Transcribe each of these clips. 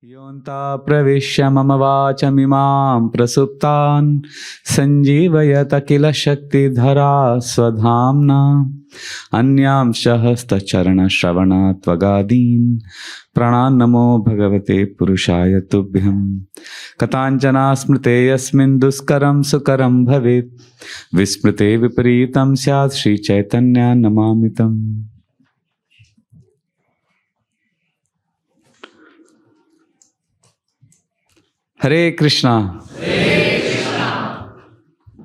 योऽन्ता प्रविश्य मम वाचमिमां प्रसुप्तान् सञ्जीवयत किल शक्तिधरा स्वधाम्ना अन्यांश हस्तचरणश्रवणत्वगादीन् प्राणान्नमो भगवते पुरुषाय तुभ्यं कथाञ्जना स्मृते यस्मिन् दुष्करं सुकरं भवेत् विस्मृते विपरीतं स्यात् श्रीचैतन्यां नमामि तम्। Hare Krishna. Hare Krishna.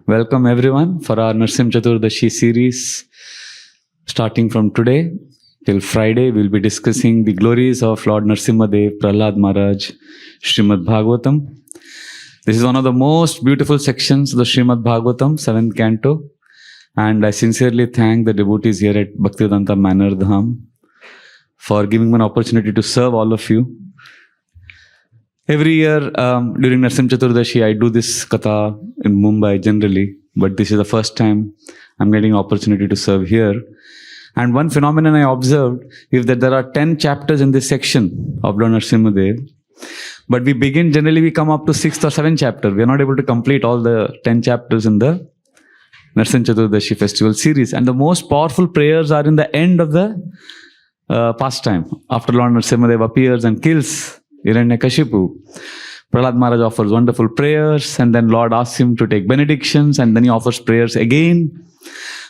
Welcome everyone for our Narasimha Chaturdashi series. Starting from today till Friday, we'll be discussing the glories of Lord Narasimha Dev, Prahlad Maharaj, Srimad Bhagavatam. This is one of the most beautiful sections of the Srimad Bhagavatam, 7th canto. And I sincerely thank the devotees here at Bhaktivedanta Manor Dham for giving me an opportunity to serve all of you. Every year during Narasimha Chaturdashi, I do this katha in Mumbai generally, but this is the first time I'm getting an opportunity to serve here. And one phenomenon I observed is that there are 10 chapters in this section of Lord Narasimha Dev, but we come up to 6th or 7th chapter. We are not able to complete all the 10 chapters in the Narasimha Chaturdashi festival series. And the most powerful prayers are in the end of the pastime, after Lord Narasimha Dev appears and kills Hiranyakashipu. Prahlad Maharaj offers wonderful prayers, and then Lord asks him to take benedictions, and then he offers prayers again.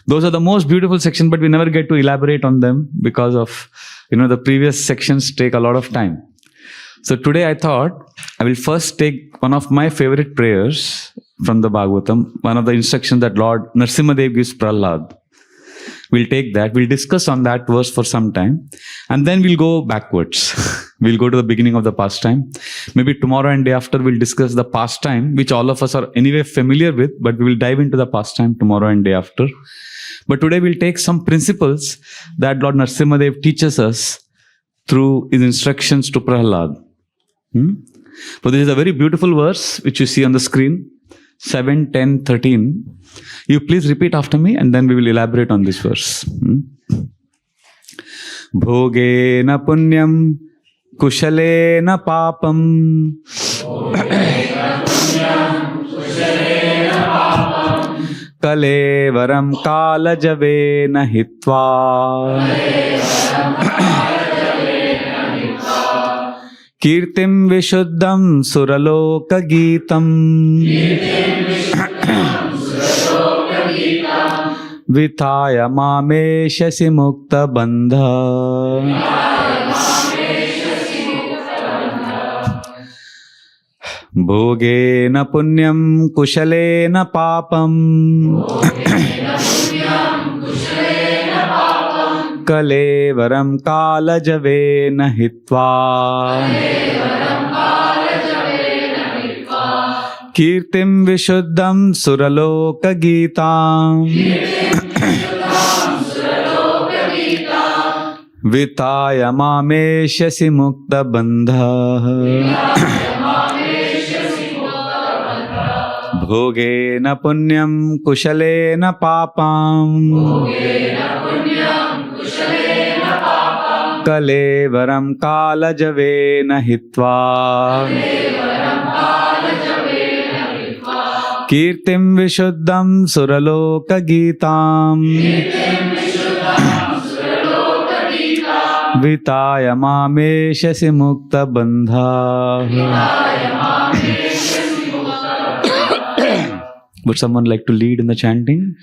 Those are the most beautiful sections, but we never get to elaborate on them because of, the previous sections take a lot of time. So today I thought I will first take one of my favorite prayers from the Bhagavatam, one of the instructions that Lord Narasimha Dev gives Prahlad. We'll take that, we'll discuss on that verse for some time, and then we'll go backwards. We'll go to the beginning of the pastime. Maybe tomorrow and day after we'll discuss the pastime, which all of us are anyway familiar with, but we will dive into the pastime tomorrow and day after. But today we'll take some principles that Lord Narasimha Dev teaches us through his instructions to Prahlad. So this is a very beautiful verse which you see on the screen, 7, 10, 13. You please repeat after me and then we will elaborate on this verse. Bhogena punyam kushalena papam kalevaram kalajavena hitva kirtim vishuddham suraloka geetam Vitaya mameshasi mukta bandha Bhogena punyam kushalena papam Kalevaram kalajavena hitva Kirtim vishuddham suraloka geetam Vitaya mameshasi mukta bandha Bhogena punyam kushalena papam Kalevaram kalajavena hitva Kirtim vishuddham suraloka geetam Vitaya mameshasi mukta bandha. Would someone like to lead in the chanting?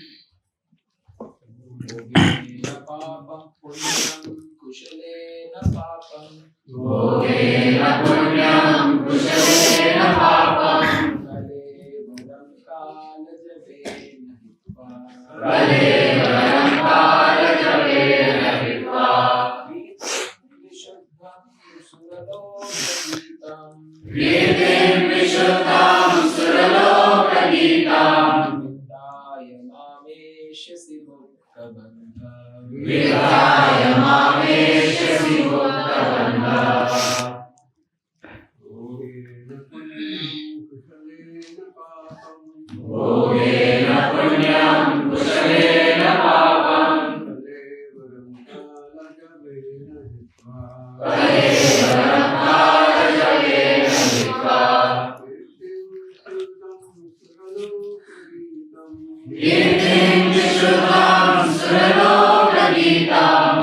Kirtim Vishuddham Suralokageetam.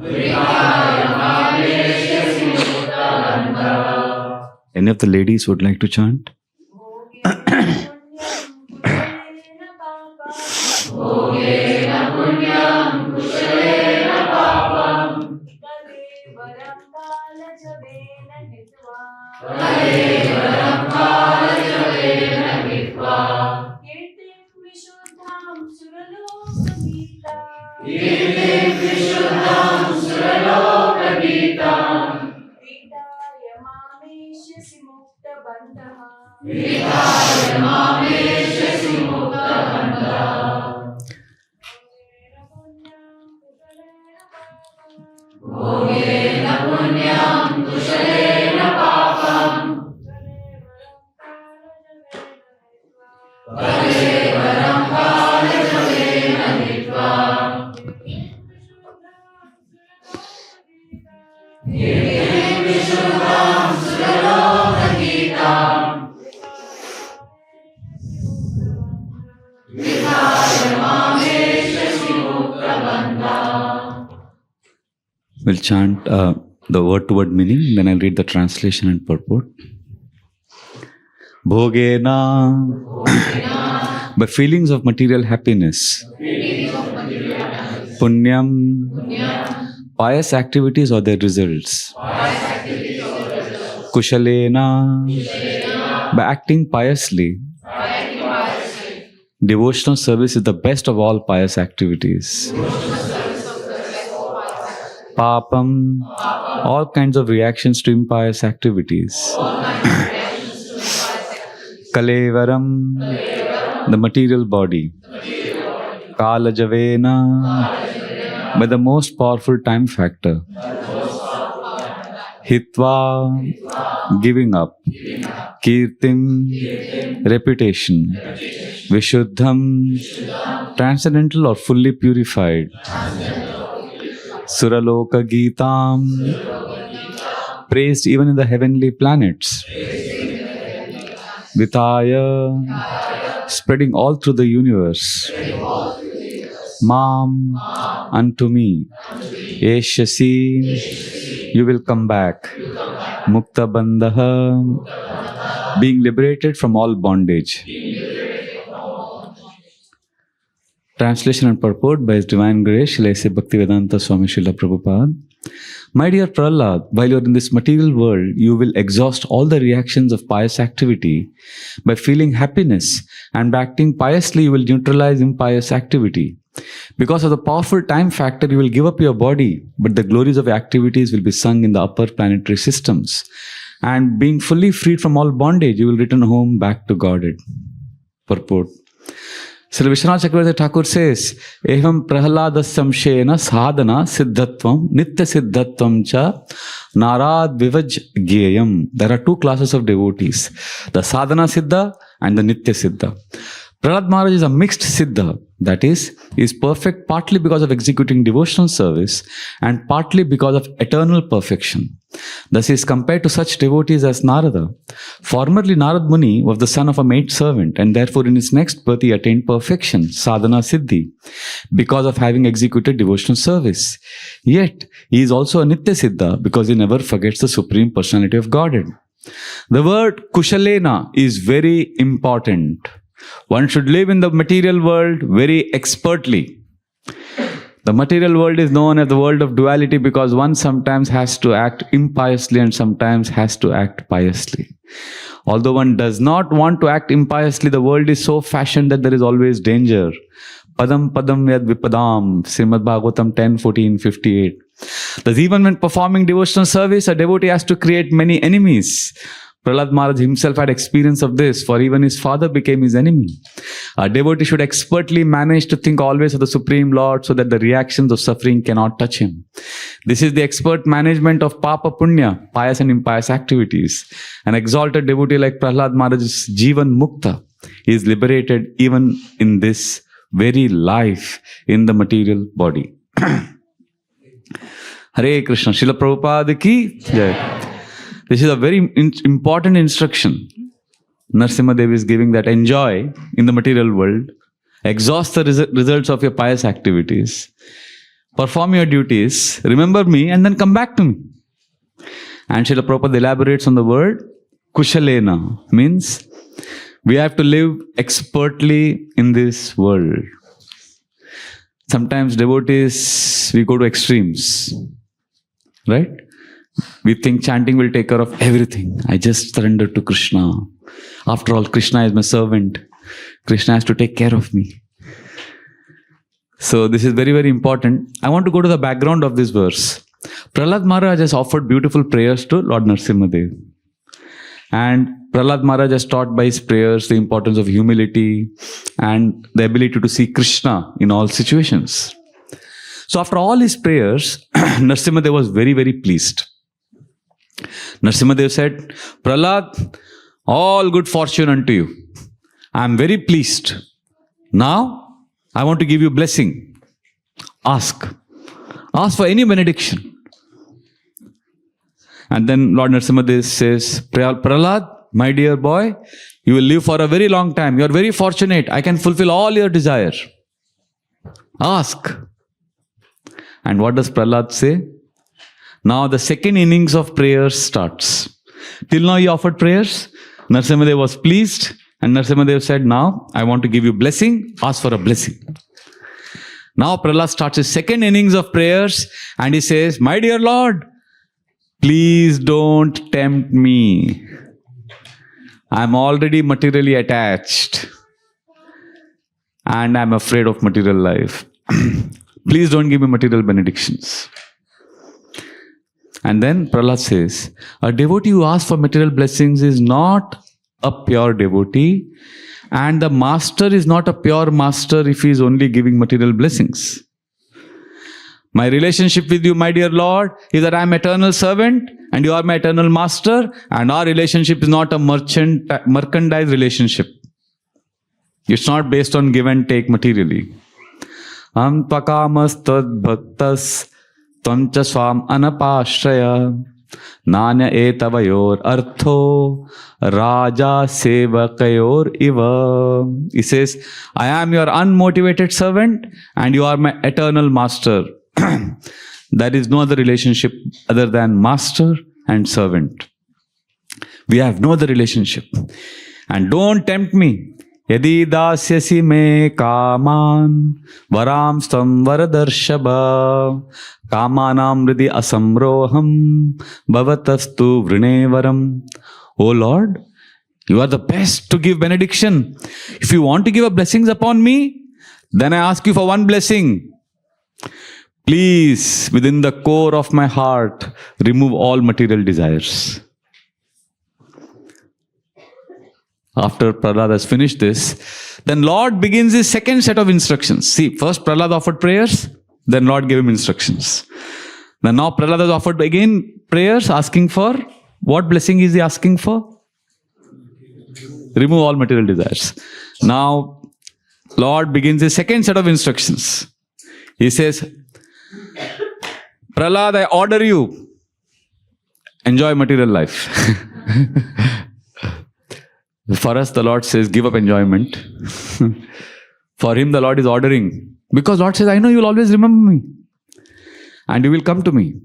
Vrihaya Mahesha Simuktabandha. Any of the ladies would like to chant? Bhogena punyam kushalena papam. Kalevaram kalajavena hitva. Kirtim Vishuddham Suralokageetam. Kirtim Vishuddham Suralokageetam. Vidaya Mamesha Simuktabandha. Vidaya Mamesha Simuktabandha. Bhogena punyam kushalena papam. Kalevaram kalajavena hitva. Kirtim Vishuddham Suralokageetam. Vidaya Mamesha Simuktabandha. We'll chant the word-to-word meaning, then I'll read the translation and purport. Bhogena, by feelings of material happiness. Punyam, pious activities or their results. Kushalena, by acting piously. Devotional service is the best of all pious activities. Papam, all kinds of reactions to impious activities. Kalevaram, the material body. Kalajavena, by the most powerful time factor. Hitva, giving up. Kirtim, reputation. Vishuddham, transcendental or fully purified. Suralokageetam, praised even in the heavenly planets. Vitaya, spreading all through the universe. Mam, unto me. Eshasi, you will come back. Muktabandha, being liberated from all bondage. Translation and purport by His Divine Grace, Srila A.C. Bhaktivedanta Swami Srila Prabhupada. My dear Prahlad, while you are in this material world, you will exhaust all the reactions of pious activity by feeling happiness, and by acting piously, you will neutralize impious activity. Because of the powerful time factor, you will give up your body, but the glories of your activities will be sung in the upper planetary systems. And being fully freed from all bondage, you will return home back to Godhead. Purport. Srila Vishwanath Chakravarti Thakur says, Evam prahladasamshena sadhana siddhatvam nitya siddhatvam cha narad vivaj gyeyam. There are two classes of devotees, the sadhana siddha and the nitya siddha. Prahlad Maharaj is a mixed siddha, that is perfect partly because of executing devotional service and partly because of eternal perfection. Thus he is compared to such devotees as Narada. Formerly Narad Muni was the son of a maid servant, and therefore in his next birth he attained perfection, sadhana siddhi, because of having executed devotional service. Yet he is also a nitya siddha because he never forgets the Supreme Personality of Godhead. The word kushalena is very important. One should live in the material world very expertly. The material world is known as the world of duality because one sometimes has to act impiously and sometimes has to act piously. Although one does not want to act impiously, the world is so fashioned that there is always danger. Padam padam yad vipadam, Srimad Bhagavatam 10:14-58. Thus even when performing devotional service, a devotee has to create many enemies. Prahlad Maharaj himself had experience of this, for even his father became his enemy. A devotee should expertly manage to think always of the Supreme Lord so that the reactions of suffering cannot touch him. This is the expert management of Papa Punya, pious and impious activities. An exalted devotee like Prahlad Maharaj is Jivan Mukta. He is liberated even in this very life in the material body. Hare Krishna. Srila Prabhupada ki jai. This is a very important instruction. Narasimha Dev is giving that enjoy in the material world, exhaust the results of your pious activities, perform your duties, remember me, and then come back to me. And Srila Prabhupada elaborates on the word kushalena, means we have to live expertly in this world. Sometimes devotees, we go to extremes, right? We think chanting will take care of everything. I just surrender to Krishna. After all, Krishna is my servant. Krishna has to take care of me. So this is very, very important. I want to go to the background of this verse. Prahlad Maharaj has offered beautiful prayers to Lord Narasimha Dev. And Prahlad Maharaj has taught by his prayers the importance of humility and the ability to see Krishna in all situations. So after all his prayers, Narasimha Dev was very, very pleased. Narasimha Dev said, Prahlad, all good fortune unto you. I am very pleased. Now, I want to give you blessing. Ask. Ask for any benediction. And then Lord Narasimha Dev says, Prahlad, my dear boy, you will live for a very long time. You are very fortunate. I can fulfill all your desire. Ask. And what does Prahlad say? Now the second innings of prayers starts. Till now he offered prayers. Narasimha Dev was pleased. And Narasimha Dev said, now I want to give you blessing. Ask for a blessing. Now Prahlad starts his second innings of prayers. And he says, my dear Lord, please don't tempt me. I'm already materially attached. And I'm afraid of material life. Please don't give me material benedictions. And then Prahlad says, a devotee who asks for material blessings is not a pure devotee. And the master is not a pure master if he is only giving material blessings. My relationship with you, my dear Lord, is that I am eternal servant and you are my eternal master. And our relationship is not a merchandise relationship. It's not based on give and take materially. Am tvakamas tad bhaktas tvam cha swam anapashraya nanya etavayor artho raja sevakayor iva. He says, I am your unmotivated servant and you are my eternal master. There is no other relationship other than master and servant. We have no other relationship. And don't tempt me. Yadi dasyasi me kaman varam stam varadarshaba kamanam ridi asamroham bhavatastu vrinevaram. O Lord, you are the best to give benediction. If you want to give a blessings upon me, then I ask you for one blessing. Please, within the core of my heart, remove all material desires. After Prahlad has finished this, then Lord begins his second set of instructions. See, first Prahlad offered prayers, then Lord gave him instructions. Then now Prahlad has offered again prayers, asking for, what blessing is he asking for? Remove all material desires. Now, Lord begins his second set of instructions. He says, Prahlad, I order you, enjoy material life. For us, the Lord says, give up enjoyment. For him, the Lord is ordering. Because Lord says, I know you will always remember me. And you will come to me.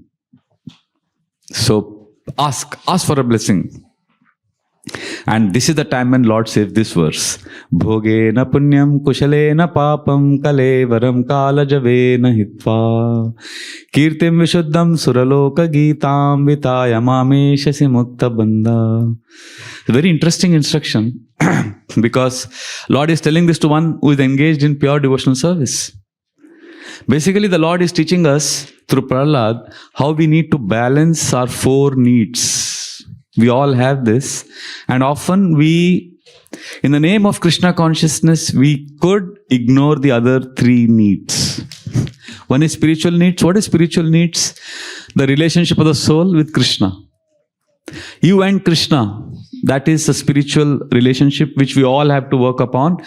So, ask for a blessing. And this is the time when Lord says this verse. Bhoge na punyam kushale na papam kalevaram kalajave na hitva kirtim vishuddham suraloka gitam vitaya mameshasi mukta bandha. Very interesting instruction because Lord is telling this to one who is engaged in pure devotional service. Basically, the Lord is teaching us through Prahlad how we need to balance our four needs. We all have this, and often we, in the name of Krishna consciousness, we could ignore the other three needs. One is spiritual needs. What is spiritual needs? The relationship of the soul with Krishna. You and Krishna, that is a spiritual relationship which we all have to work upon.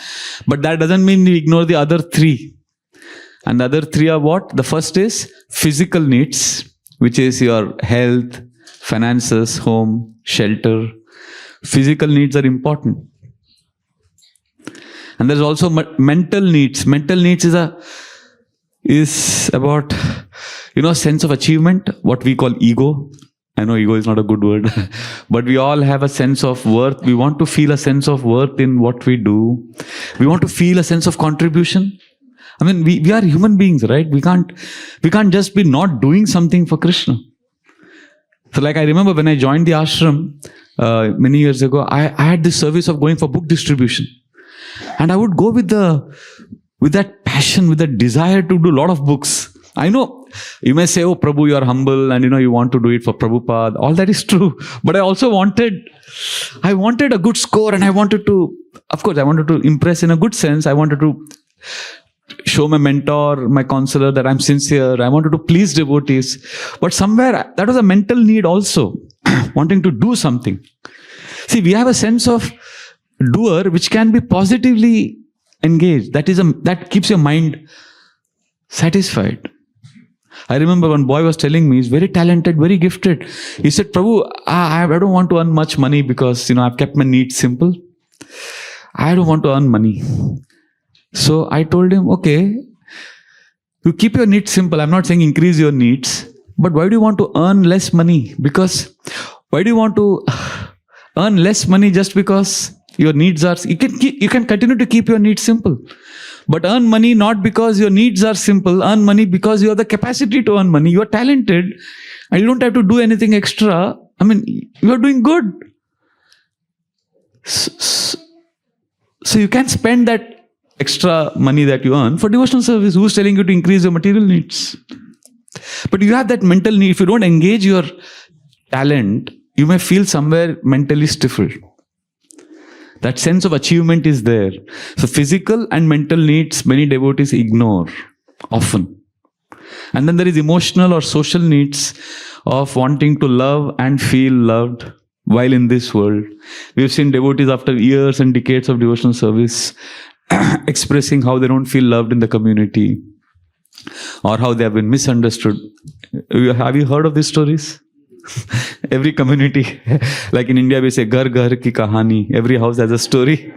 But that doesn't mean we ignore the other three. And the other three are what? The first is physical needs, which is your health, finances, home, shelter, Physical needs are important. And there's also mental needs. Mental needs is about, sense of achievement, what we call ego. I know ego is not a good word, but we all have a sense of worth. We want to feel a sense of worth in what we do. We want to feel a sense of contribution. I mean, we are human beings, right? We can't just be not doing something for Krishna. So like I remember when I joined the ashram many years ago, I had this service of going for book distribution. And I would go with that passion, with that desire to do a lot of books. I know you may say, oh, Prabhu, you are humble and you want to do it for Prabhupada. All that is true. But I also wanted a good score, and I wanted to impress in a good sense. I wanted to show my mentor, my counselor that I'm sincere. I wanted to please devotees. But somewhere that was a mental need also, wanting to do something. See, we have a sense of doer which can be positively engaged. That keeps your mind satisfied. I remember one boy was telling me, he's very talented, very gifted. He said, Prabhu, I don't want to earn much money because, I've kept my needs simple. I don't want to earn money. So I told him, okay, you keep your needs simple. I'm not saying increase your needs, but why do you want to earn less money? Because why do you want to earn less money just because your needs are, you can continue to keep your needs simple. But earn money not because your needs are simple. Earn money because you have the capacity to earn money. You are talented and you don't have to do anything extra. I mean, you are doing good. So you can spend that extra money that you earn for devotional service. Who's telling you to increase your material needs? But you have that mental need. If you don't engage your talent, you may feel somewhere mentally stifled. That sense of achievement is there. So physical and mental needs, many devotees ignore often. And then there is emotional or social needs of wanting to love and feel loved while in this world. We have seen devotees after years and decades of devotional service expressing how they don't feel loved in the community or how they have been misunderstood. Have you heard of these stories? Every community, like in India we say ghar ghar ki kahani, every house has a story.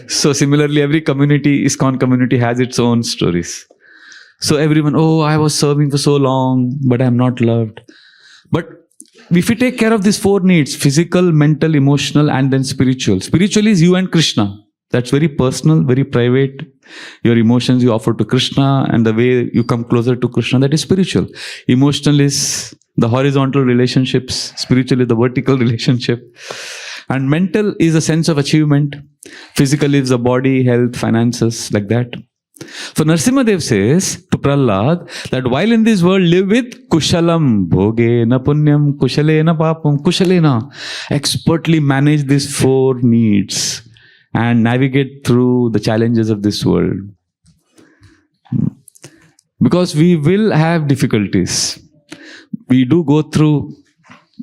So similarly every community, ISKCON community has its own stories. So everyone, oh, I was serving for so long but I am not loved. But if we take care of these four needs, physical, mental, emotional and then spiritual. Spiritual is you and Krishna. That's very personal, very private. Your emotions you offer to Krishna and the way you come closer to Krishna, that is spiritual. Emotional is the horizontal relationships. Spiritual is the vertical relationship. And mental is a sense of achievement. Physical is the body, health, finances, like that. So Narasimha Dev says to Prahlad that while in this world live with kushalam, bhogena punyam, kushalena papam, kushalena. Expertly manage these four needs and navigate through the challenges of this world. Because we will have difficulties. We do go through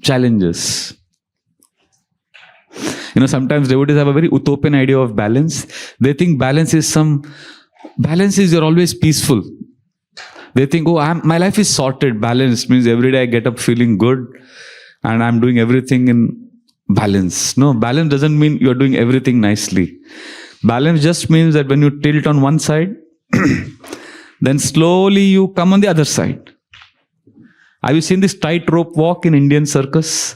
challenges. Sometimes devotees have a very utopian idea of balance. They think balance is you're always peaceful. They think, my life is sorted. Balance means every day I get up feeling good and I'm doing everything in balance. No, balance doesn't mean you're doing everything nicely. Balance just means that when you tilt on one side, then slowly you come on the other side. Have you seen this tightrope walk in Indian circus?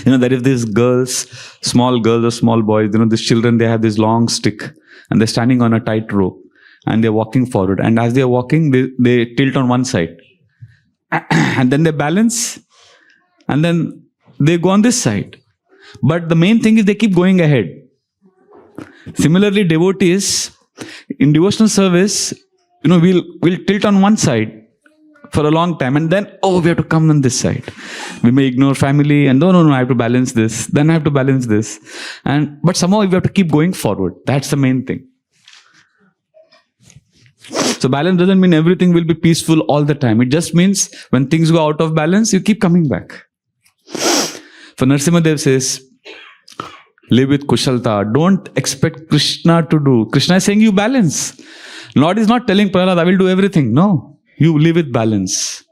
There is these girls, small girls or small boys, these children, they have this long stick and they're standing on a tightrope and they're walking forward. And as they're walking, they tilt on one side. And then they balance and then they go on this side. But the main thing is they keep going ahead. Similarly, devotees in devotional service, we'll tilt on one side for a long time and then, we have to come on this side. We may ignore family and no, I have to balance this. Then I have to balance this. But somehow we have to keep going forward. That's the main thing. So balance doesn't mean everything will be peaceful all the time. It just means when things go out of balance, you keep coming back. So Narasimha Dev says, live with kushalta. Don't expect Krishna to do. Krishna is saying you balance. Lord is not telling Prahlad, I will do everything. No. You live with balance.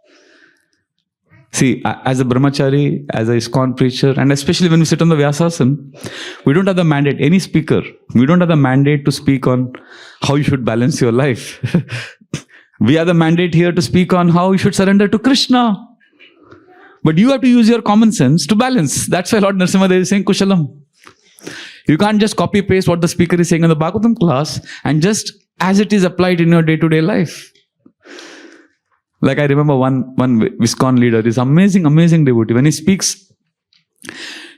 See, as a brahmachari, as a ISKCON preacher, and especially when we sit on the Vyasasana, we don't have the mandate, any speaker, we don't have the mandate to speak on how you should balance your life. We have the mandate here to speak on how you should surrender to Krishna. But you have to use your common sense to balance. That's why Lord Narasimha Dev is saying Kushalam. You can't just copy paste what the speaker is saying in the Bhagavatam class and just as it is applied in your day-to-day life. Like I remember one ISKCON leader, this amazing devotee. When he speaks,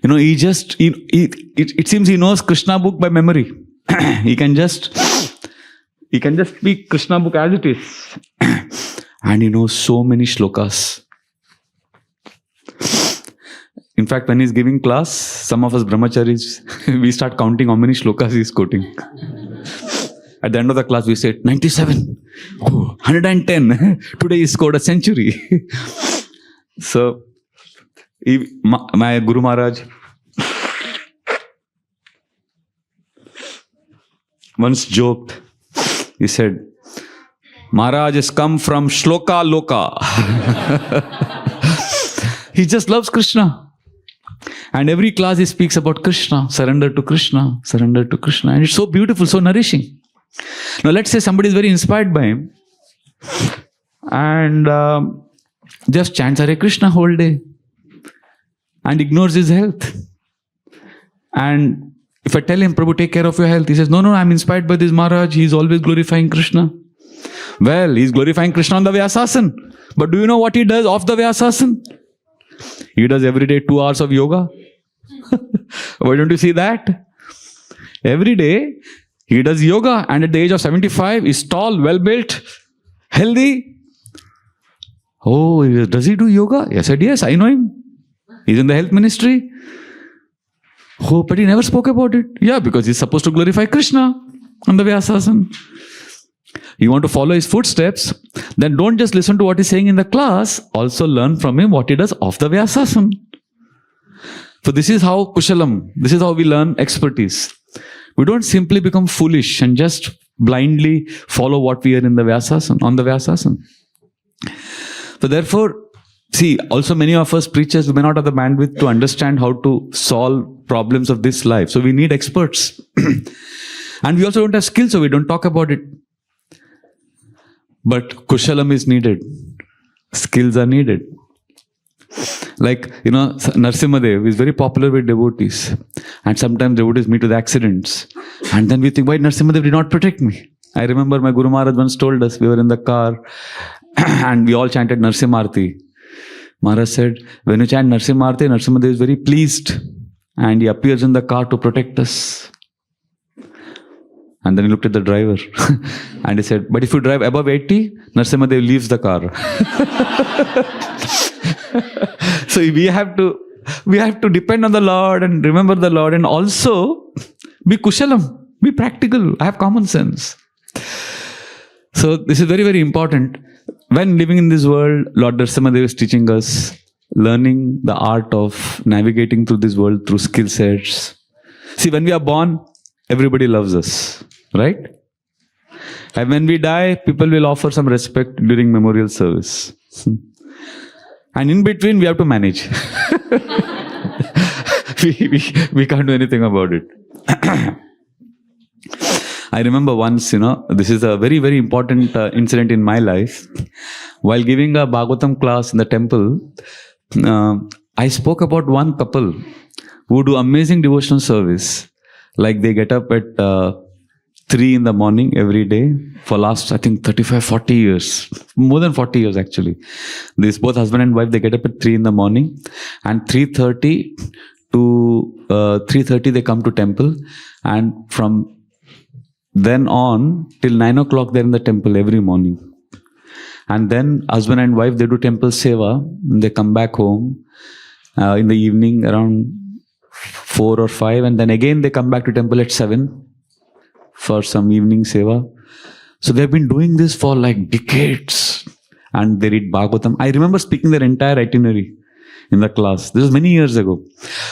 it seems he knows Krishna book by memory. He can just speak Krishna book as it is. And he knows so many shlokas. In fact, when he's giving class, some of us brahmacharis, we start counting how many shlokas he's quoting. At the end of the class, we say, 97, 110. Today he scored a century. So, my Guru Maharaj once joked. He said, Maharaj has come from Shloka Loka. He just loves Krishna. And every class he speaks about Krishna, surrender to Krishna, surrender to Krishna. And it's so beautiful, so nourishing. Now let's say somebody is very inspired by him and just chants Hare Krishna whole day and ignores his health. And if I tell him, Prabhu, take care of your health, he says, no, I'm inspired by this Maharaj, he's always glorifying Krishna. Well, he's glorifying Krishna on the Vyasasana. But do you know what he does off the Vyasasana? He does every day 2 hours of yoga. Why don't you see that? Every day he does yoga, and at the age of 75, he's tall, well-built, healthy. Oh, does he do yoga? I said, yes, I know him. He's in the health ministry. Oh, but he never spoke about it. Yeah, because he's supposed to glorify Krishna on the Vyasasana. You want to follow his footsteps, then don't just listen to what he's saying in the class, also learn from him what he does off the Vyasasana. So this is how Kushalam, this is how we learn expertise. We don't simply become foolish and just blindly follow what we hear in the Vyasasana, on the Vyasasana. So therefore, see, also many of us preachers, we may not have the bandwidth to understand how to solve problems of this life. So we need experts. And we also don't have skills, so we don't talk about it. But Kushalam is needed. Skills are needed. Like, Narasimha Dev is very popular with devotees. And sometimes devotees meet with accidents. And then we think, why Narasimha Dev did not protect me? I remember my Guru Maharaj once told us, we were in the car and we all chanted Narasimha. Maharaj said, when you chant Narasimha, Narasimha Dev is very pleased. And he appears in the car to protect us. And then he looked at the driver and he said, but if you drive above 80, Narasimha Dev leaves the car. So we have to depend on the Lord and remember the Lord and also be kushalam, be practical, have common sense. So this is very, very important. When living in this world, Lord Narasimha Dev is teaching us learning the art of navigating through this world through skill sets. See, when we are born, everybody loves us, right? And when we die, people will offer some respect during memorial service. And in between, we have to manage. we can't do anything about it. I remember once, this is a very, very important incident in my life. While giving a Bhagavatam class in the temple, I spoke about one couple who do amazing devotional service. Like they get up at 3 in the morning every day for last, I think, 35, 40 years. More than 40 years, actually. This both husband and wife, they get up at 3 in the morning. And 3:30 to 3:30 they come to temple. And from then on till 9 o'clock they're in the temple every morning. And then husband and wife, they do temple seva. They come back home in the evening around 4 or 5, and then again they come back to temple at 7 for some evening seva. So they've been doing this for like decades, and they read Bhagavatam. I remember speaking their entire itinerary. in the class. This was many years ago.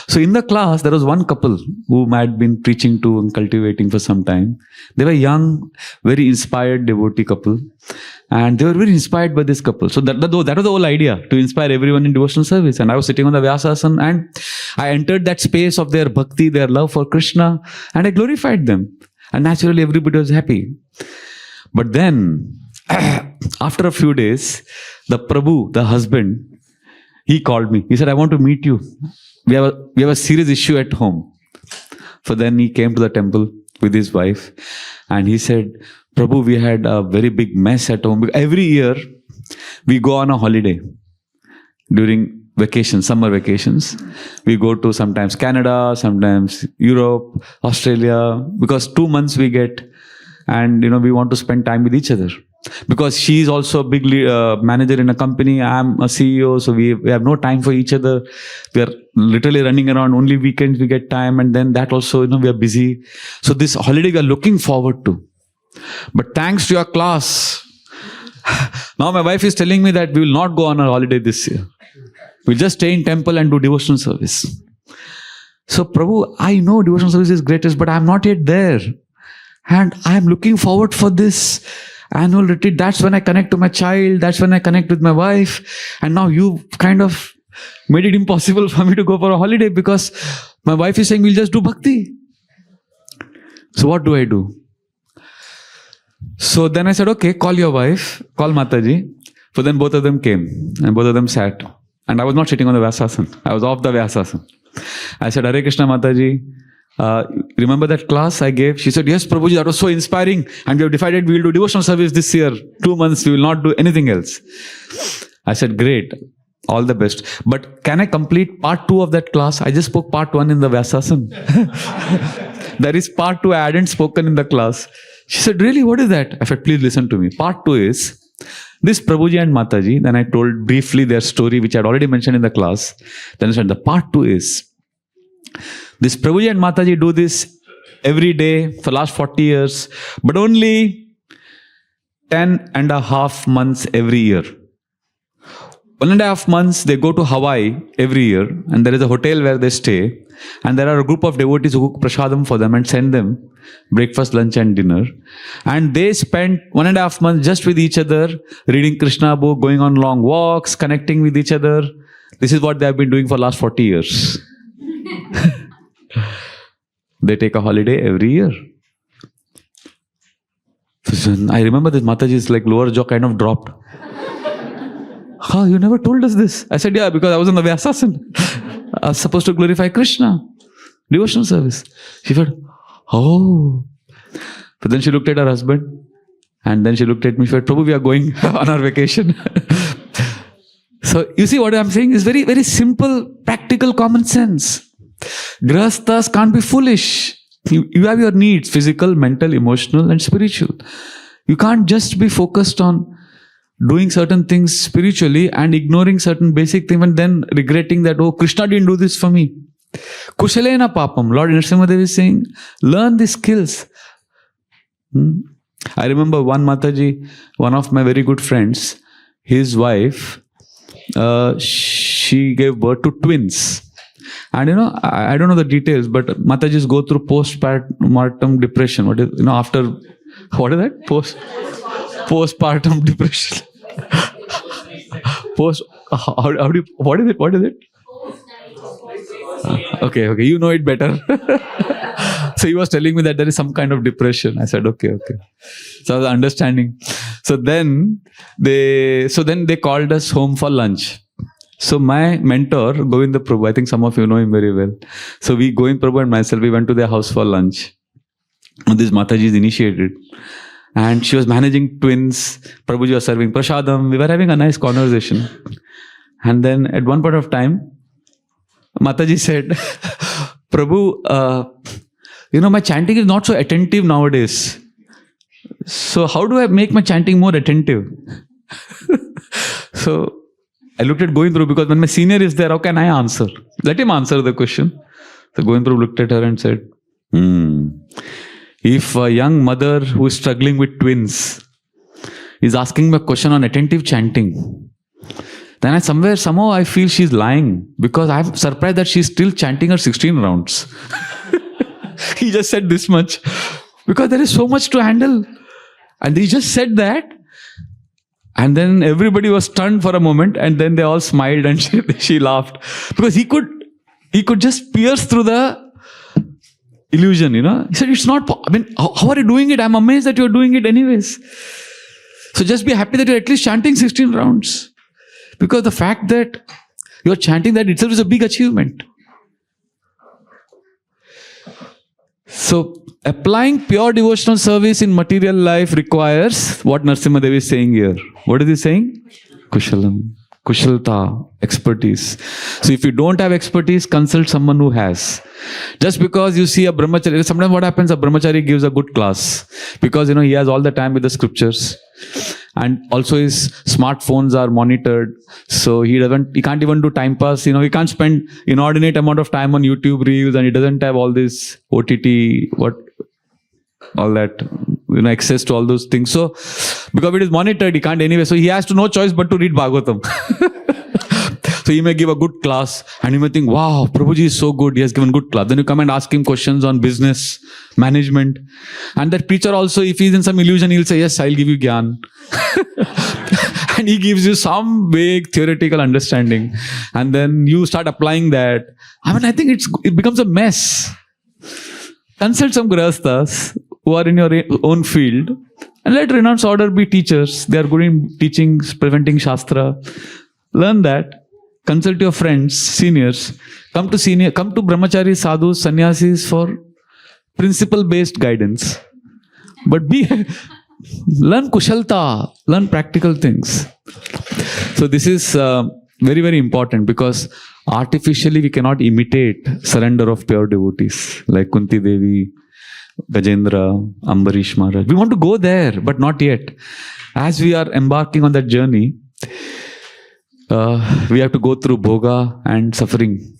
So in the class, there was one couple whom I had been preaching to and cultivating for some time. They were young, very inspired devotee couple. And they were very inspired by this couple. So that was the whole idea, to inspire everyone in devotional service. And I was sitting on the Vyasasana and I entered that space of their bhakti, their love for Krishna, and I glorified them. And naturally, everybody was happy. But then, after a few days, the Prabhu, the husband, he called me. He said, I want to meet you. We have a serious issue at home. So then he came to the temple with his wife and he said, Prabhu, we had a very big mess at home. Every year, we go on a holiday during vacations, summer vacations. We go to sometimes Canada, sometimes Europe, Australia, because 2 months we get, and we want to spend time with each other. Because she is also a big manager in a company, I'm a CEO, so we have no time for each other. We are literally running around, only weekends we get time, and then that also, we are busy. So this holiday we are looking forward to. But thanks to your class, now my wife is telling me that we will not go on a holiday this year. We'll just stay in temple and do devotional service. So Prabhu, I know devotional service is greatest, but I'm not yet there. And I'm looking forward for this annual retreat. That's when I connect to my child. That's when I connect with my wife. And now you kind of made it impossible for me to go for a holiday because my wife is saying we'll just do bhakti. So what do I do? So then I said, okay, call your wife, call Mataji. So then both of them came and both of them sat. And I was not sitting on the Vyasasana. I was off the Vyasasana. I said, Hare Krishna Mataji, remember that class I gave? She said, yes, Prabhuji, that was so inspiring. And we have decided we will do devotional service this year. 2 months, we will not do anything else. I said, great. All the best. But can I complete part 2 of that class? I just spoke part 1 in the Vyasasana. There is part 2 I hadn't spoken in the class. She said, really, what is that? I said, please listen to me. Part 2 is, this Prabhuji and Mataji, then I told briefly their story, which I had already mentioned in the class. Then I said, the part 2 is, this Prabhuji and Mataji do this every day for last 40 years, but only 10.5 months every year. 1.5 months, they go to Hawaii every year, and there is a hotel where they stay, and there are a group of devotees who cook prasadam for them and send them breakfast, lunch and dinner. And they spend 1.5 months just with each other, reading Krishna book, going on long walks, connecting with each other. This is what they have been doing for last 40 years. They take a holiday every year. So I remember this Mataji's lower jaw kind of dropped. You never told us this. I said, yeah, because I was on the Vyasasana. I was supposed to glorify Krishna. Devotional service. She said, oh. But then she looked at her husband. And then she looked at me. She said, Prabhu, we are going on our vacation. So you see what I'm saying is very, very simple, practical, common sense. Grihasthas can't be foolish. You have your needs, physical, mental, emotional and spiritual. You can't just be focused on doing certain things spiritually and ignoring certain basic things and then regretting that, oh, Krishna didn't do this for me. Kushalena papam. Lord Narasimha Dev is saying, learn these skills. I remember one Mataji, one of my very good friends, his wife, she gave birth to twins. And I don't know the details, but Matajis go through postpartum depression. What is, after, what is that? Postpartum depression. What is it? Okay, you know it better. So he was telling me that there is some kind of depression. I said, okay. So I was understanding. So then they called us home for lunch. So my mentor, Govinda Prabhu, I think some of you know him very well. So Govind Prabhu and myself, we went to their house for lunch. And this Mataji is initiated. And she was managing twins. Prabhuji was serving prasadam. We were having a nice conversation. And then at one point of time, Mataji said, Prabhu, my chanting is not so attentive nowadays. So how do I make my chanting more attentive? So I looked at Govind Prabhu because when my senior is there, how can I answer? Let him answer the question. So Govind Prabhu looked at her and said, if a young mother who is struggling with twins is asking me a question on attentive chanting, Then somehow I feel she's lying, because I'm surprised that she's still chanting her 16 rounds. He just said this much. Because there is so much to handle. And he just said that. And then everybody was stunned for a moment, and then they all smiled and she laughed. Because he could just pierce through the illusion, He said, it's not, how are you doing it? I'm amazed that you're doing it anyways. So just be happy that you're at least chanting 16 rounds. Because the fact that you're chanting that itself is a big achievement. So applying pure devotional service in material life requires what Narasimha Devi is saying here. What is he saying? Kushalam. Kushalta, expertise. So if you don't have expertise, consult someone who has. Just because you see a brahmachari, sometimes what happens, a brahmachari gives a good class. Because, he has all the time with the scriptures. And also his smartphones are monitored. So he can't even do time pass. He can't spend inordinate amount of time on YouTube reels, and he doesn't have all this OTT, all that, access to all those things. So, because it is monitored, he can't anyway. So he has no choice but to read Bhagavatam. So he may give a good class, and you may think, wow, Prabhuji is so good, he has given good class. Then you come and ask him questions on business, management. And that preacher also, if he's in some illusion, he'll say, yes, I'll give you Gyan. And he gives you some vague theoretical understanding. And then you start applying that. I think it becomes a mess. Consult some grahasthas who are in your own field, and let Renounced Order be teachers. They are good in teaching, preventing Shastra. Learn that. Consult your friends, seniors. Come to brahmachari, sadhus, sannyasis for principle-based guidance. But learn kushalta, learn practical things. So this is very, very important, because artificially we cannot imitate surrender of pure devotees like Kunti Devi, Gajendra, Ambarish Maharaj. We want to go there, but not yet. As we are embarking on that journey, we have to go through bhoga and suffering.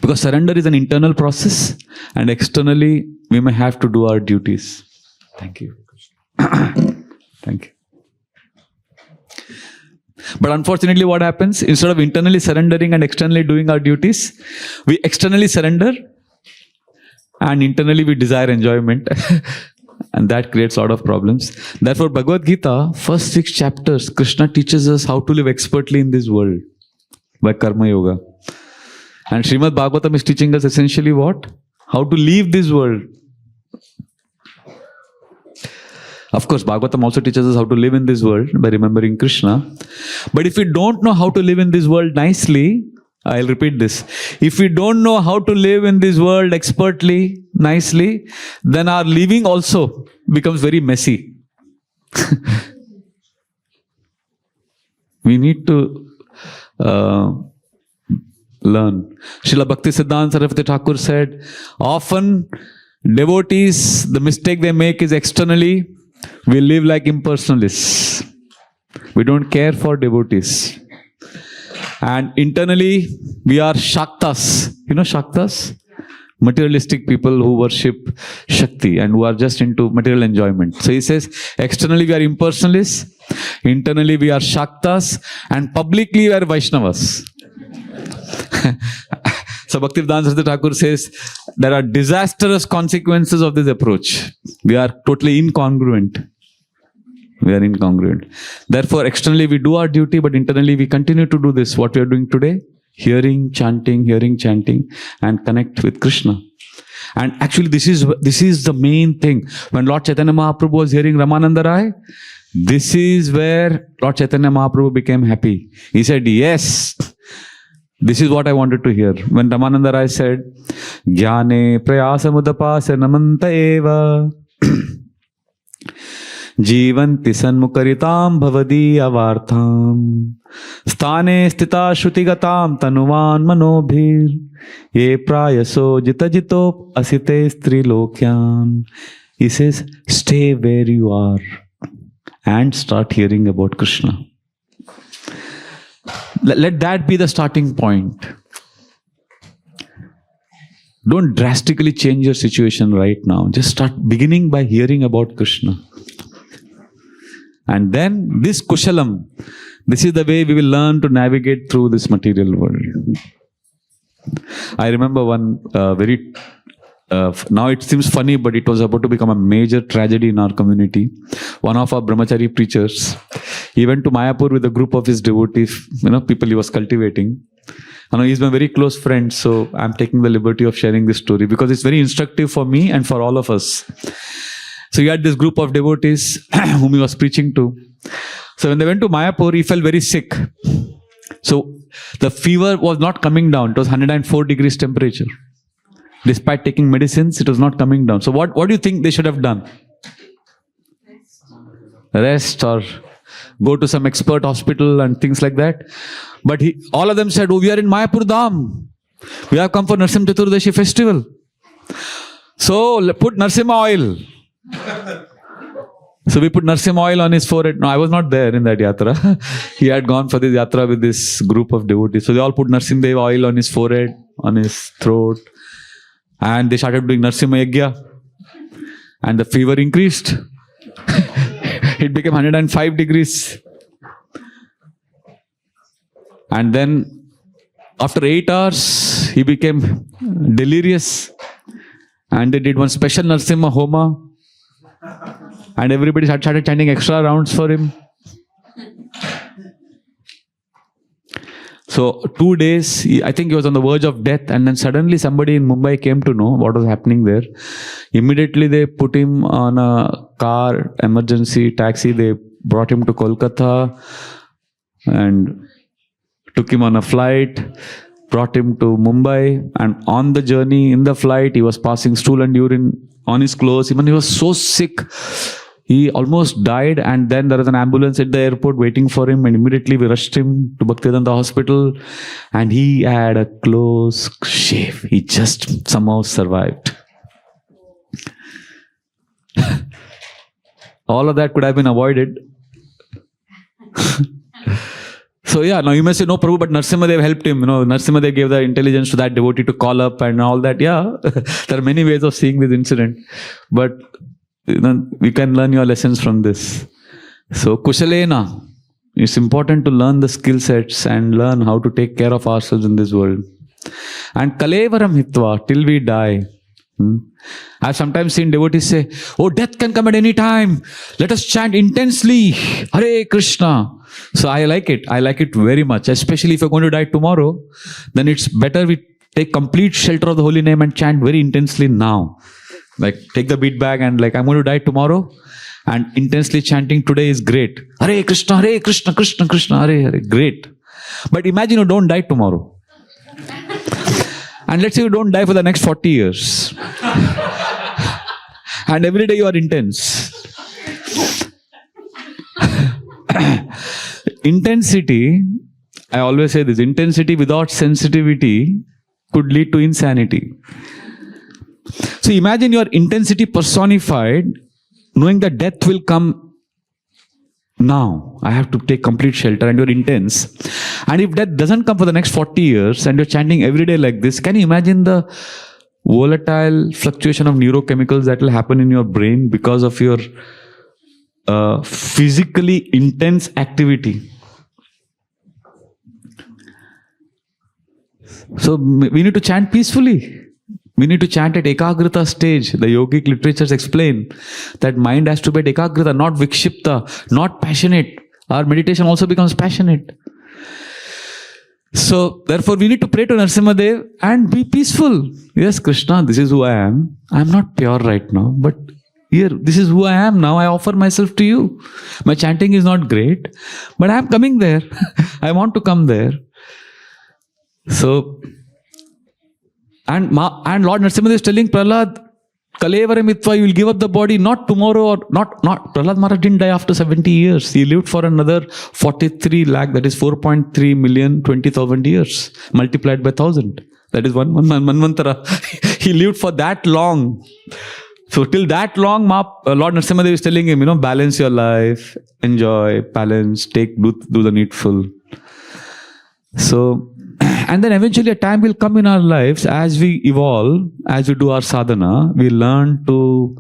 Because surrender is an internal process, and externally we may have to do our duties. Thank you. Thank you. But unfortunately, what happens? Instead of internally surrendering and externally doing our duties, we externally surrender and internally we desire enjoyment. And that creates a lot of problems. Therefore, Bhagavad Gita, first 6 chapters, Krishna teaches us how to live expertly in this world by Karma Yoga. And Srimad Bhagavatam is teaching us essentially what? How to leave this world. Of course, Bhagavatam also teaches us how to live in this world by remembering Krishna. But if we don't know how to live in this world nicely, I'll repeat this. If we don't know how to live in this world expertly, nicely, then our living also becomes very messy. We need to learn. Srila Bhaktisiddhanta Saraswati Thakur said, often devotees, the mistake they make is externally, we live like impersonalists. We don't care for devotees. And internally, we are Shaktas. You know Shaktas? Materialistic people who worship Shakti and who are just into material enjoyment. So he says, externally we are impersonalists, internally we are Shaktas, and publicly we are Vaishnavas. So Bhaktivedanta Saraswati Thakur says, there are disastrous consequences of this approach. We are totally incongruent. We are incongruent. Therefore, externally we do our duty, but internally we continue to do this, what we are doing today. Hearing, chanting, and connect with Krishna. And actually this is the main thing. When Lord Chaitanya Mahaprabhu was hearing Ramananda Rai, this is where Lord Chaitanya Mahaprabhu became happy. He said, yes, this is what I wanted to hear. When Ramananda Rai said, Jnane prayasamudapasya namanta eva Jivanti sanmukaritam bhavadi avartham Sthane stita shrutigatam tanuvan manobhir Ye prayaso jitajitop asite strilokyan. He says, stay where you are and start hearing about Krishna. Let that be the starting point. Don't drastically change your situation right now. Just start beginning by hearing about Krishna. And then this Kushalam, This is the way we will learn to navigate through this material world. I remember one now it seems funny, but it was about to become a major tragedy in our community. One of our brahmachari preachers, he went to Mayapur with a group of his devotees, people he was cultivating. He's my very close friend, so I'm taking the liberty of sharing this story because it's very instructive for me and for all of us. So he had this group of devotees whom he was preaching to. So when they went to Mayapur, he felt very sick. So the fever was not coming down. It was 104 degrees temperature. Despite taking medicines, it was not coming down. So what do you think they should have done? Rest or go to some expert hospital and things like that. But all of them said, oh, we are in Mayapur Dham. We have come for Narasimha Chaturdashi festival. So put Narasimha oil. So we put Narasimha oil on his forehead. No, I was not there in that yatra. He had gone for this yatra with this group of devotees. So they all put Narasimha oil on his forehead, on his throat. And they started doing Narasimha Yajna. And the fever increased. It became 105 degrees. And then after 8 hours, he became delirious. And they did one special Narasimha Homa. And everybody started chanting extra rounds for him. So 2 days, I think he was on the verge of death, and then suddenly somebody in Mumbai came to know what was happening there. Immediately they put him on a car, emergency taxi, they brought him to Kolkata and took him on a flight, brought him to Mumbai, and on the journey, in the flight, he was passing stool and urine on his clothes. Even he was so sick, he almost died, and then there was an ambulance at the airport waiting for him, and immediately we rushed him to Bhaktivedanta hospital, and he had a close shave. He just somehow survived. All of that could have been avoided. So yeah, now you may say, no Prabhu, but Narasimha Dev helped him. Narasimha Dev gave the intelligence to that devotee to call up and all that. Yeah, there are many ways of seeing this incident. But we can learn your lessons from this. So Kushalena, it's important to learn the skill sets and learn how to take care of ourselves in this world. And Kalevaram Hitva, till we die. I've sometimes seen devotees say, oh, death can come at any time. Let us chant intensely. Hare Krishna. So I like it. I like it very much. Especially if you're going to die tomorrow, then it's better we take complete shelter of the holy name and chant very intensely now. Like take the bead bag and like, I'm going to die tomorrow. And intensely chanting today is great. Hare Krishna, Krishna Krishna, Hare Hare. Great. But imagine you don't die tomorrow. And let's say you don't die for the next 40 years. And every day you are intense. Intensity, I always say this, intensity without sensitivity could lead to insanity. So imagine your intensity personified, knowing that death will come now. I have to take complete shelter, and you're intense. And if death doesn't come for the next 40 years and you're chanting every day like this, can you imagine the volatile fluctuation of neurochemicals that will happen in your brain because of your physically intense activity? So we need to chant peacefully. We need to chant at Ekagrita stage. The yogic literatures explain that mind has to be at Ekagrita, not Vikshipta, not passionate. Our meditation also becomes passionate. So, therefore, we need to pray to Narasimha Dev and be peaceful. Yes, Krishna, this is who I am. I am not pure right now, but here, this is who I am now. I offer myself to you. My chanting is not great, but I am coming there. I want to come there. So, and Lord Narasimha Dev is telling Prahlad, Kalevaram Hitva, you will give up the body not tomorrow or not. Prahlad Maharaj didn't die after 70 years. He lived for another 43 lakh, that is 4.3 million, 20,000 years, multiplied by 1,000. That is one manvantara. He lived for that long. So till that long, Lord Narasimha Dev is telling him, balance your life, enjoy, balance, do the needful. So, and then eventually a time will come in our lives as we evolve, as we do our sadhana, we learn to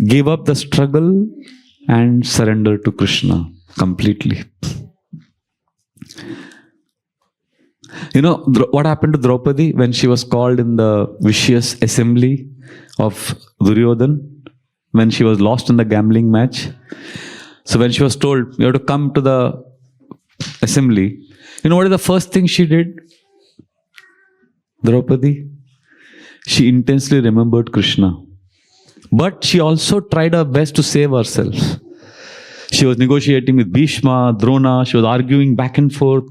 give up the struggle and surrender to Krishna. completely. You know what happened to Draupadi when she was called in the vicious assembly of Duryodhan, when she was lost in the gambling match? So when she was told, you have to come to the assembly, you know what is the first thing she did? Draupadi, she intensely remembered Krishna. But she also tried her best to save herself. She was negotiating with Bhishma, Drona, she was arguing back and forth.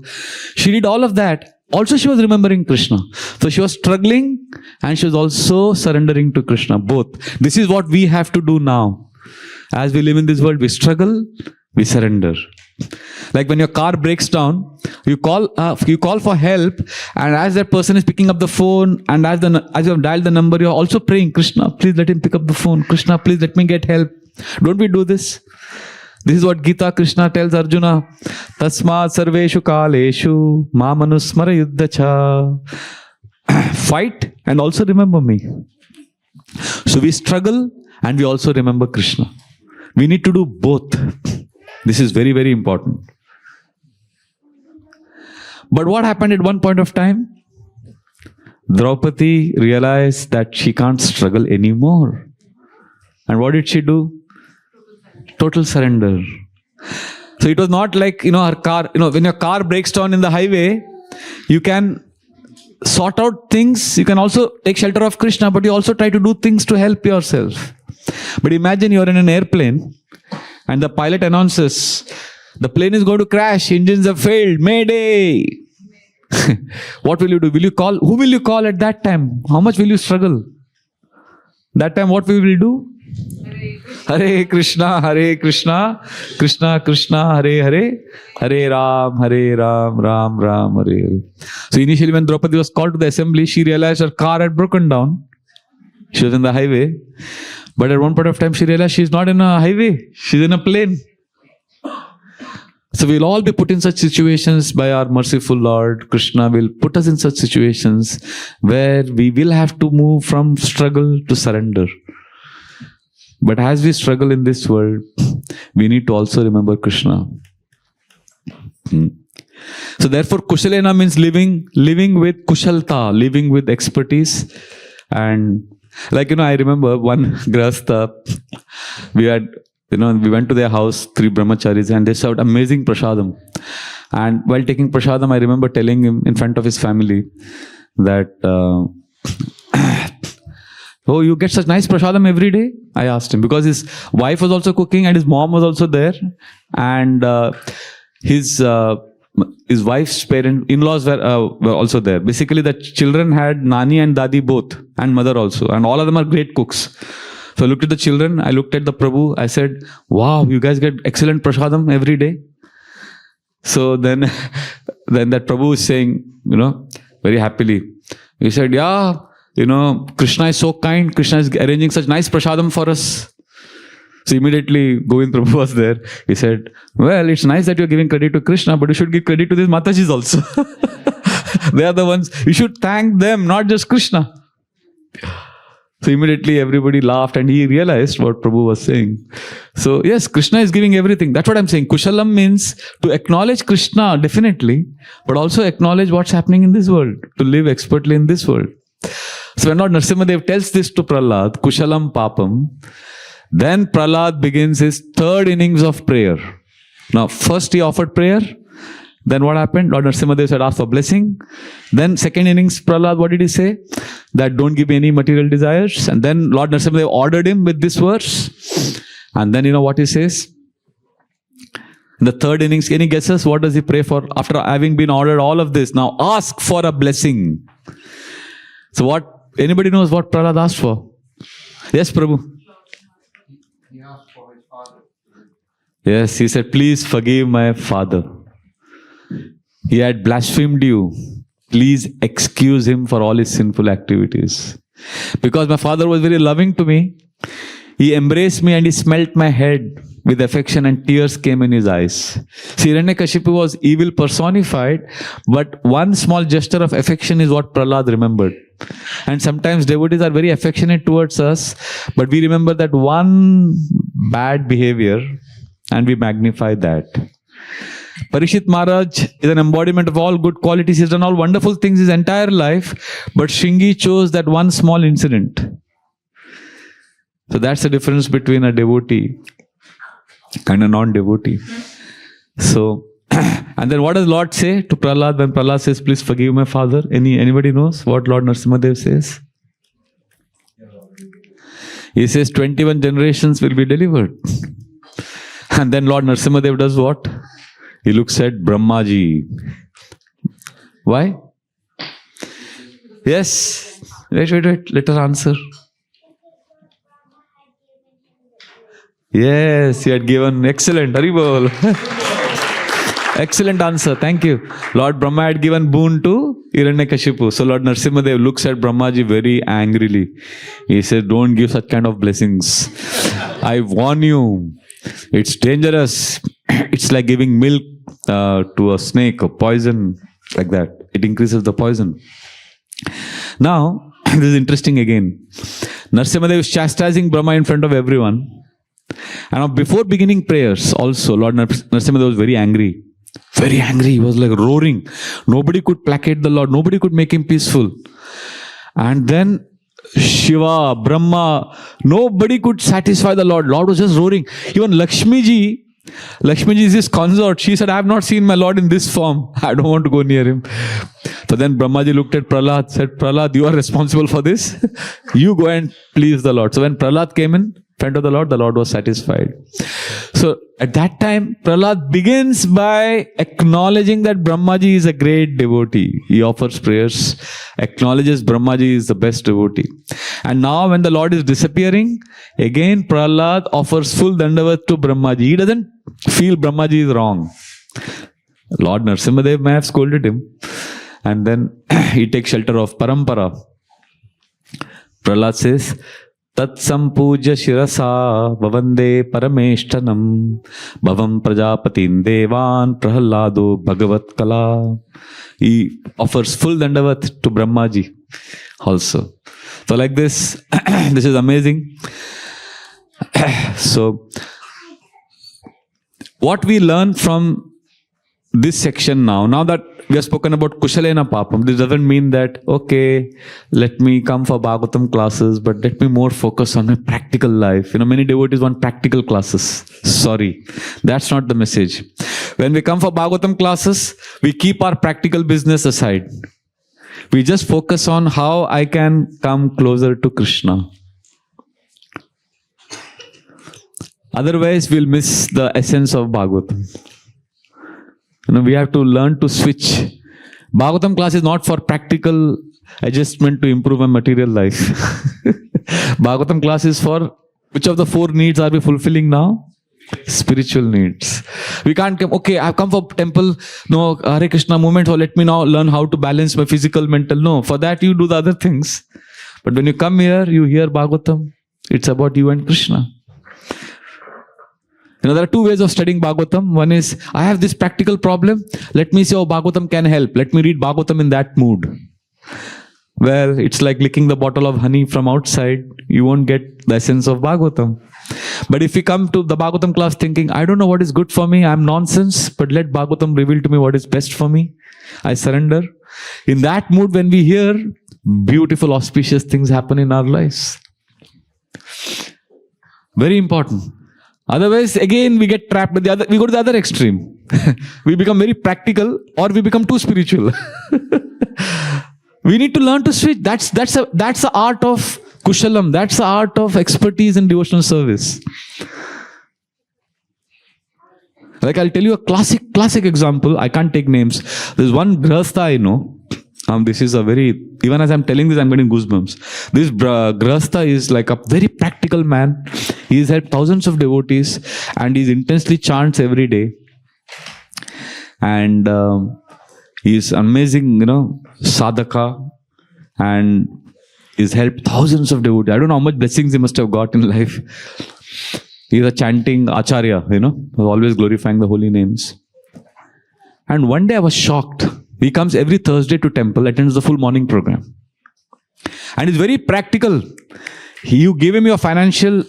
She did all of that. Also, she was remembering Krishna. So she was struggling and she was also surrendering to Krishna, both. This is what we have to do now. As we live in this world, we struggle, we surrender. Like when your car breaks down, you call for help, and as that person is picking up the phone, and as you have dialed the number, you are also praying, Krishna, please let him pick up the phone. Krishna, please let me get help. Don't we do this? This is what Gita Krishna tells Arjuna. Tasmat sarveshu kaleshu mamanusmara yuddhacha. Fight and also remember me. So we struggle and we also remember Krishna. We need to do both. This is very, very important. But what happened at one point of time? Draupadi realized that she can't struggle anymore. And what did she do? Total surrender. So it was not like, her car, when your car breaks down in the highway, you can sort out things. You can also take shelter of Krishna, but you also try to do things to help yourself. But imagine you're in an airplane and the pilot announces, the plane is going to crash, engines have failed, Mayday. What will you do? Who will you call at that time? How much will you struggle? That time what we will do? Hare Krishna, Krishna Krishna, Hare Hare, Hare Ram, Ram Ram, Hare Hare. So initially when Draupadi was called to the assembly, she realized her car had broken down. She was in the highway. But at one point of time, she realized she's not in a highway. She's in a plane. So we'll all be put in such situations by our merciful Lord. Krishna will put us in such situations where we will have to move from struggle to surrender. But as we struggle in this world, we need to also remember Krishna. So therefore, Kushalena means living with kushalta, living with expertise. And I remember one grahastha, we went to their house, 3 brahmacharis, and they served amazing prasadam. And while taking prasadam, I remember telling him in front of his family that, oh, you get such nice prasadam every day? I asked him, because his wife was also cooking and his mom was also there. And his wife's in-laws were also there. Basically, the children had Nani and Dadi both, and mother also. And all of them are great cooks. So I looked at the children, I looked at the Prabhu, I said, wow, you guys get excellent prasadam every day. So then that Prabhu is saying, very happily, he said, yeah, Krishna is so kind, Krishna is arranging such nice prasadam for us. So immediately Govind Prabhu was there. He said, well, it's nice that you're giving credit to Krishna, but you should give credit to these Matajis also. They are the ones, you should thank them, not just Krishna. So immediately everybody laughed and he realized what Prabhu was saying. So yes, Krishna is giving everything. That's what I'm saying. Kushalam means to acknowledge Krishna, definitely, but also acknowledge what's happening in this world, to live expertly in this world. So when Lord Narasimha tells this to Prahlad, Kushalam Papam, then Prahlad begins his 3rd innings of prayer. Now, first he offered prayer. Then what happened? Lord Narasimha said, ask for blessing. Then 2nd innings, Prahlad, what did he say? That don't give me any material desires. And then Lord Narasimha ordered him with this verse. And then you know what he says? In the 3rd innings, any guesses? What does he pray for? After having been ordered all of this, now ask for a blessing. So anybody knows what Prahlad asked for? Yes, Prabhu. He asked for his father. Yes, he said, please forgive my father. He had blasphemed you. Please excuse him for all his sinful activities. Because my father was very loving to me. He embraced me and he smelt my head with affection and tears came in his eyes. See, Hiranyakashipu was evil personified, but one small gesture of affection is what Prahlad remembered. And sometimes devotees are very affectionate towards us, but we remember that one bad behavior and we magnify that. Parikshit Maharaj is an embodiment of all good qualities. He's done all wonderful things his entire life, but Shringi chose that one small incident. So that's the difference between a devotee and a non-devotee. So, and then what does Lord say to Prahlad when Prahlad says, please forgive my father? Anybody knows what Lord Narasimha Dev says? He says 21 generations will be delivered. And then Lord Narasimha Dev does what? He looks at Brahmaji. Why? Yes. Wait. Let her answer. Yes, he had given excellent. Haribol. Excellent answer. Thank you. Lord Brahma had given boon to Hiranyakashipu. So Lord Narasimha Dev looks at Brahmaji very angrily. He says, don't give such kind of blessings. I warn you. It's dangerous. It's like giving milk to a snake or poison like that. It increases the poison. Now, this is interesting again. Narasimha Dev is chastising Brahma in front of everyone. And now before beginning prayers also, Lord Narasimha Dev was very angry. Very angry. He was like roaring. Nobody could placate the Lord. Nobody could make him peaceful. And then Shiva, Brahma, nobody could satisfy the Lord. Lord was just roaring. Even Lakshmi is his consort. She said, I have not seen my Lord in this form. I don't want to go near him. So then Brahmaji looked at Prahlad, said, Prahlad, you are responsible for this. You go and please the Lord. So when Prahlad came in front of the Lord was satisfied. So at that time, Prahlad begins by acknowledging that Brahmaji is a great devotee. He offers prayers, acknowledges Brahmaji is the best devotee. And now when the Lord is disappearing, again Prahlad offers full dandavat to Brahmaji. He doesn't feel Brahmaji is wrong. Lord Narasimha Dev may have scolded him. And then he takes shelter of Parampara. Prahlad says, Tat sampuja shirasa bhavande parameshtanam bhavam prajapatin devan prahalado bhagavat kala. He offers full dandavat to Brahmaji also. So like this, this is amazing. So, what we learn from this section now that we have spoken about Kushalena Papam, this doesn't mean that, okay, let me come for Bhagavatam classes, but let me more focus on my practical life. Many devotees want practical classes. Sorry, that's not the message. When we come for Bhagavatam classes, we keep our practical business aside. We just focus on how I can come closer to Krishna. Otherwise, we'll miss the essence of Bhagavatam. We have to learn to switch. Bhagavatam class is not for practical adjustment to improve my material life. Bhagavatam class is for which of the 4 needs are we fulfilling now? Spiritual needs. We can't come, okay, I've come for temple, no, Hare Krishna movement, or let me now learn how to balance my physical, mental. No, for that you do the other things. But when you come here, you hear Bhagavatam. It's about you and Krishna. There are 2 ways of studying Bhagavatam. One is, I have this practical problem. Let me see how Bhagavatam can help. Let me read Bhagavatam in that mood. Well, it's like licking the bottle of honey from outside. You won't get the essence of Bhagavatam. But if we come to the Bhagavatam class thinking, I don't know what is good for me, I'm nonsense, but let Bhagavatam reveal to me what is best for me. I surrender. In that mood, when we hear, beautiful, auspicious things happen in our lives. Very important. Otherwise, again, we get trapped. We go to the other extreme. We become very practical, or we become too spiritual. We need to learn to switch. That's the art of Kushalam. That's the art of expertise in devotional service. Like I'll tell you a classic example. I can't take names. There's one Grihastha I know. This is a very, even as I'm telling this, I'm getting goosebumps. This Grihastha is like a very practical man. He's helped thousands of devotees and he's intensely chants every day. And he's amazing, sadhaka, and he's helped thousands of devotees. I don't know how much blessings he must have got in life. He's a chanting acharya, always glorifying the holy names. And one day I was shocked. He comes every Thursday to temple, attends the full morning program. And he's very practical. You give him your financial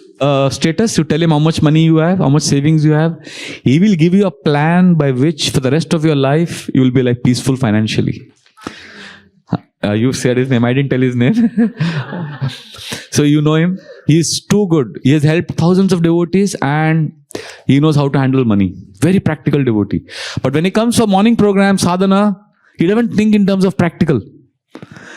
status, you tell him how much money you have, how much savings you have. He will give you a plan by which for the rest of your life, you will be like peaceful financially. You said his name, I didn't tell his name. So you know him. He is too good. He has helped thousands of devotees and he knows how to handle money. Very practical devotee. But when it comes for morning program, sadhana, he doesn't think in terms of practical.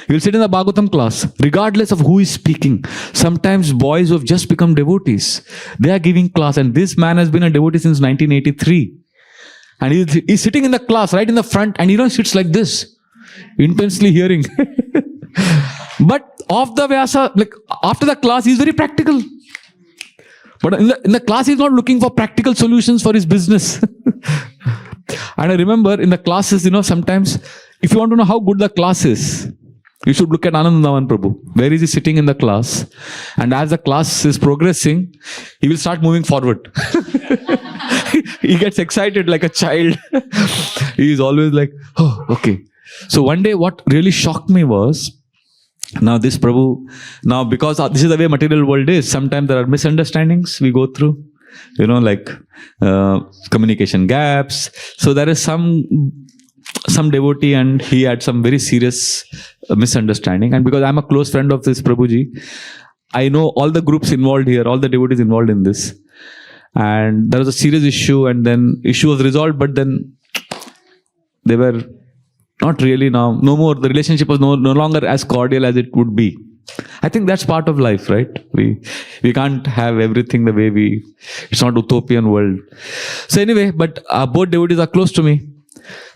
He will sit in the Bhagavatam class, regardless of who is speaking. Sometimes boys who have just become devotees, they are giving class. And this man has been a devotee since 1983. And he's sitting in the class, right in the front, and he sits like this, intensely hearing. But off the Vyasa, like after the class, he's very practical. But in the class, he's not looking for practical solutions for his business. And I remember in the classes, sometimes if you want to know how good the class is, you should look at Anandandavan Prabhu. Where is he sitting in the class? And as the class is progressing, he will start moving forward. He gets excited like a child. He is always like, oh, okay. So one day what really shocked me was, now this Prabhu, now because this is the way material world is, sometimes there are misunderstandings we go through, like communication gaps. So there is some devotee and he had some very serious misunderstanding. And because I'm a close friend of this Prabhuji, I know all the groups involved here, all the devotees involved in this. And there was a serious issue and then issue was resolved, but then they were not really no more. The relationship was no longer as cordial as it would be. I think that's part of life, right? We can't have everything the way it's not utopian world. So anyway, but both devotees are close to me.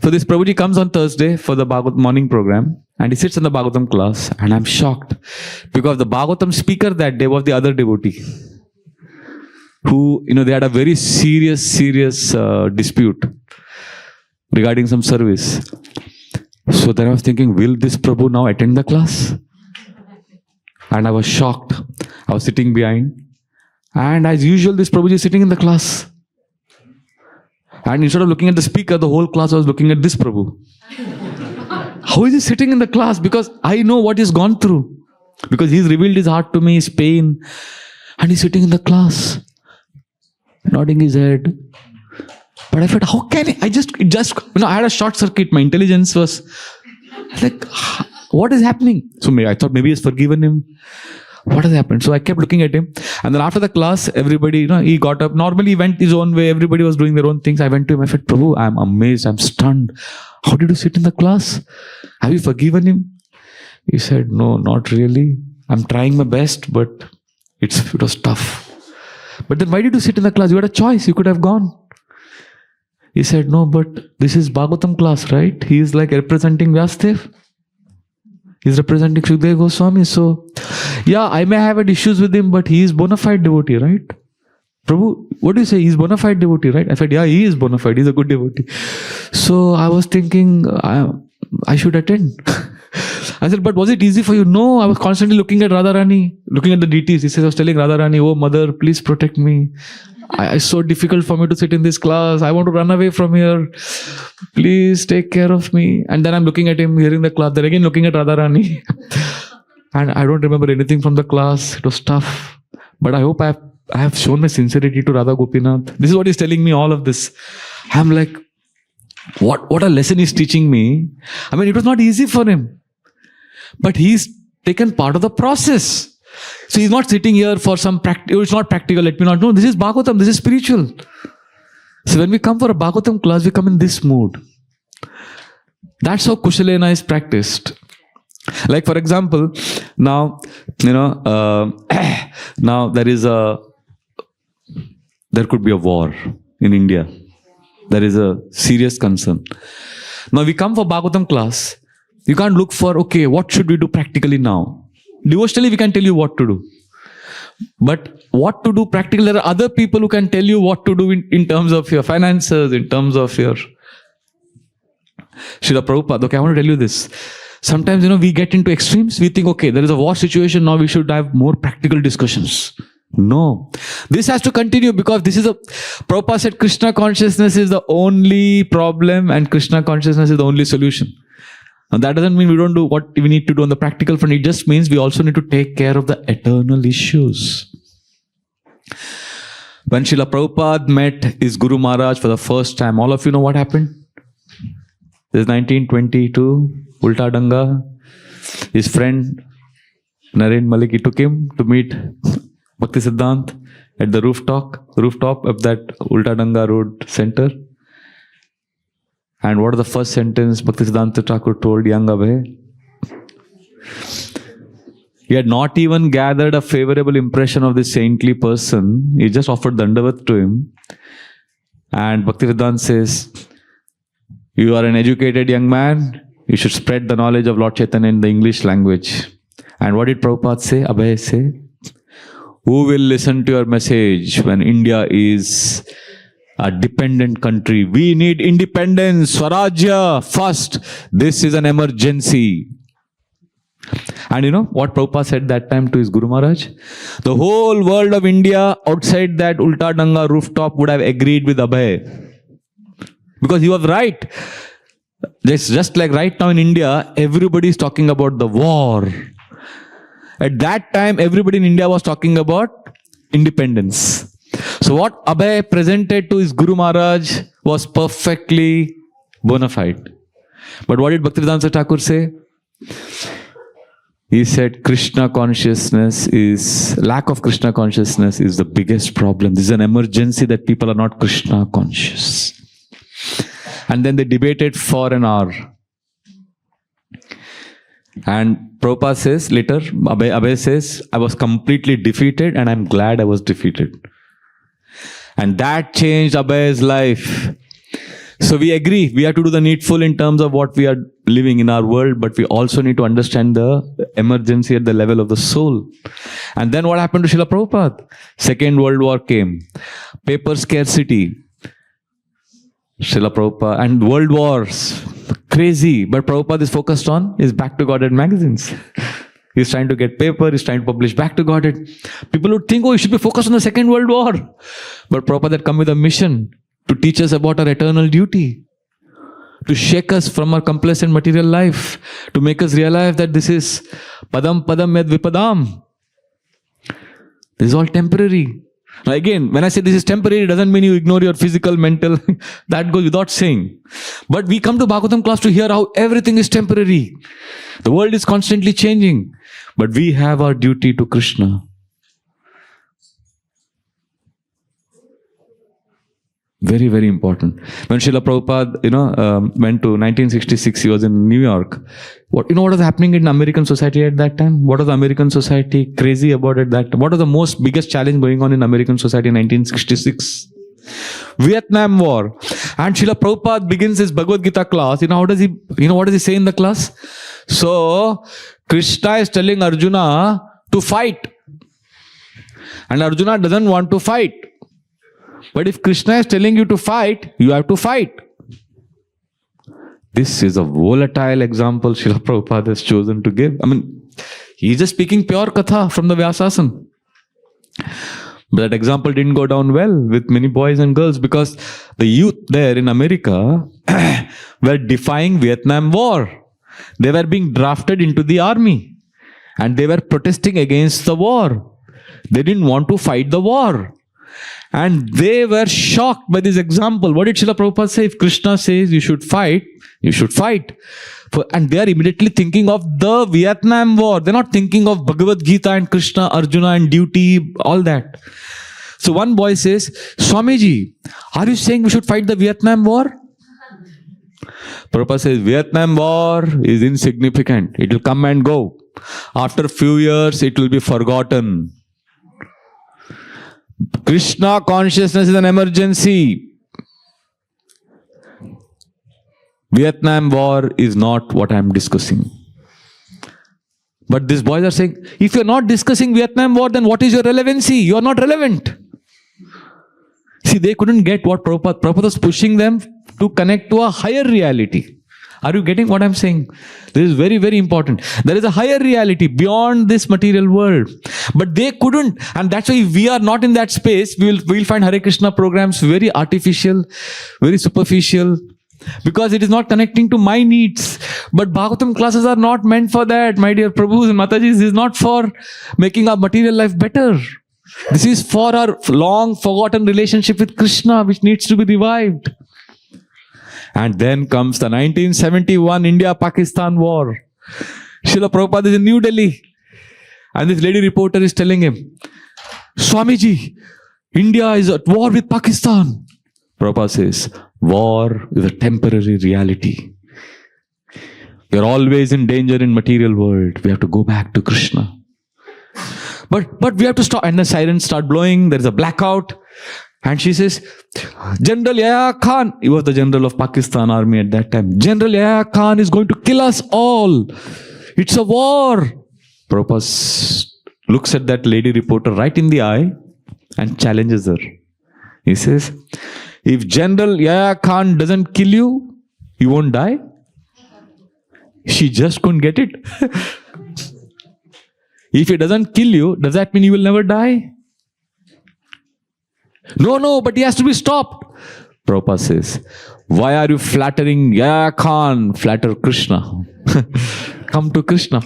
So this Prabhuji comes on Thursday for the Bhagavatam morning program and he sits in the Bhagavatam class and I'm shocked because the Bhagavatam speaker that day was the other devotee who, they had a very serious dispute regarding some service. So then I was thinking, will this Prabhu now attend the class? And I was shocked. I was sitting behind and as usual this Prabhuji is sitting in the class. And instead of looking at the speaker, the whole class was looking at this Prabhu. How is he sitting in the class? Because I know what he's gone through. Because he's revealed his heart to me, his pain. And he's sitting in the class, nodding his head. But I felt, how can he? I had a short circuit. My intelligence was like, what is happening? So I thought maybe he's forgiven him. What has happened? So I kept looking at him. And then after the class, everybody, he got up. Normally he went his own way. Everybody was doing their own things. I went to him. I said, Prabhu, I'm amazed. I'm stunned. How did you sit in the class? Have you forgiven him? He said, no, not really. I'm trying my best, but it was tough. But then why did you sit in the class? You had a choice. You could have gone. He said, no, but this is Bhagavatam class, right? He is like representing Vyasdev. He's representing Shukdev Goswami. So, yeah, I may have had issues with him, but he is bona fide devotee, right? Prabhu, what do you say? He's bona fide devotee, right? I said, yeah, he is bona fide. He's a good devotee. So I was thinking, I should attend. I said, but was it easy for you? No, I was constantly looking at Radharani, looking at the deities. He says, I was telling Radharani, oh mother, please protect me. It's so difficult for me to sit in this class. I want to run away from here. Please take care of me. And then I'm looking at him, hearing the class. Then again looking at Radharani. And I don't remember anything from the class. It was tough. But I hope I have shown my sincerity to Radha Gopinath. This is what he's telling me, all of this. I'm like, what a lesson he's teaching me. I mean, it was not easy for him. But he's taken part of the process. So he's not sitting here for some practical, it's not practical, let me not know. This is Bhagavatam, this is spiritual. So when we come for a Bhagavatam class, we come in this mood. That's how Kushalena is practiced. Like for example, now, now there could be a war in India. There is a serious concern. Now we come for Bhagavatam class. You can't look for, okay, what should we do practically now? Devotionally, we can tell you what to do. But what to do practically, there are other people who can tell you what to do in terms of your finances, in terms of your... Srila Prabhupada, okay, I want to tell you this. Sometimes, we get into extremes. We think, okay, there is a war situation, now we should have more practical discussions. No. This has to continue because this is Prabhupada said Krishna consciousness is the only problem and Krishna consciousness is the only solution. And that doesn't mean we don't do what we need to do on the practical front. It just means we also need to take care of the eternal issues. When Srila Prabhupada met his Guru Maharaj for the first time, all of you know what happened? This is 1922, Ulta Danga. His friend Naren Malik, he took him to meet Bhakti Siddhant at the rooftop of that Ulta Danga Road center. And what is the first sentence Bhakti Siddhanta Thakur told young Abhay? He had not even gathered a favorable impression of this saintly person. He just offered Dandavat to him. And Bhakti Siddhanta says, you are an educated young man. You should spread the knowledge of Lord Chaitanya in the English language. And what did Prabhupada say? Abhay say, who will listen to your message when India is a dependent country? We need independence, Swarajya first. This is an emergency. And you know what Prabhupada said that time to his Guru Maharaj? The whole world of India outside that Ulta Danga rooftop would have agreed with Abhay. Because he was right. Just like right now in India, everybody is talking about the war. At that time, everybody in India was talking about independence. So what Abhay presented to his Guru Maharaj was perfectly bona fide. But what did Bhaktivedanta Thakur say? He said lack of Krishna consciousness is the biggest problem. This is an emergency that people are not Krishna conscious. And then they debated for an hour. And Prabhupada says later, Abhay says, I was completely defeated and I'm glad I was defeated. And that changed Abhay's life. So we agree, we have to do the needful in terms of what we are living in our world, but we also need to understand the emergency at the level of the soul. And then what happened to Srila Prabhupada? Second World War came. Paper scarcity. Srila Prabhupada and world wars. Crazy. But Prabhupada is focused on his Back to Godhead magazines. He's trying to get paper, he's trying to publish Back to Godhead. People would think, oh, you should be focused on the Second World War. But Prabhupada had come with a mission to teach us about our eternal duty, to shake us from our complacent material life, to make us realize that this is padam padam yad vipadam. This is all temporary. Now again, when I say this is temporary, it doesn't mean you ignore your physical, mental, that goes without saying. But we come to Bhagavatam class to hear how everything is temporary. The world is constantly changing. But we have our duty to Krishna. Very, very important. When Srila Prabhupada, went to 1966, he was in New York. What was happening in American society at that time? What was the American society crazy about at that time? What was the most biggest challenge going on in American society in 1966? Vietnam War. And Srila Prabhupada begins his Bhagavad Gita class. What does he say in the class? So, Krishna is telling Arjuna to fight. And Arjuna doesn't want to fight. But if Krishna is telling you to fight, you have to fight. This is a volatile example Srila Prabhupada has chosen to give. He's just speaking pure Katha from the Vyasasana. But that example didn't go down well with many boys and girls because the youth there in America were defying Vietnam War. They were being drafted into the army. And they were protesting against the war. They didn't want to fight the war. And they were shocked by this example. What did Srila Prabhupada say? If Krishna says you should fight, you should fight. And they are immediately thinking of the Vietnam War. They're not thinking of Bhagavad Gita and Krishna, Arjuna and duty, all that. So one boy says, Swamiji, are you saying we should fight the Vietnam War? Prabhupada says, Vietnam War is insignificant. It will come and go. After a few years, it will be forgotten. Krishna consciousness is an emergency. Vietnam War is not what I am discussing. But these boys are saying, if you are not discussing Vietnam War, then what is your relevancy? You are not relevant. See, they couldn't get what Prabhupada was pushing them to connect to a higher reality. Are you getting what I'm saying? This is very, very important. There is a higher reality beyond this material world. But they couldn't. And that's why if we are not in that space, we'll find Hare Krishna programs very artificial, very superficial, because it is not connecting to my needs. But Bhagavatam classes are not meant for that, my dear Prabhus and Matajis. This is not for making our material life better. This is for our long forgotten relationship with Krishna, which needs to be revived. And then comes the 1971 India-Pakistan war. Srila Prabhupada is in New Delhi. And this lady reporter is telling him, Swamiji, India is at war with Pakistan. Prabhupada says, war is a temporary reality. We are always in danger in material world. We have to go back to Krishna. But we have to stop. And the sirens start blowing. There is a blackout. And she says, General Yahya Khan, he was the general of Pakistan army at that time. General Yahya Khan is going to kill us all. It's a war. Prabhupada looks at that lady reporter right in the eye and challenges her. He says, if General Yahya Khan doesn't kill you, you won't die. She just couldn't get it. If he doesn't kill you, does that mean you will never die? No, but he has to be stopped. Prabhupada says, why are you flattering Yahya Khan? Flatter Krishna. Come to Krishna.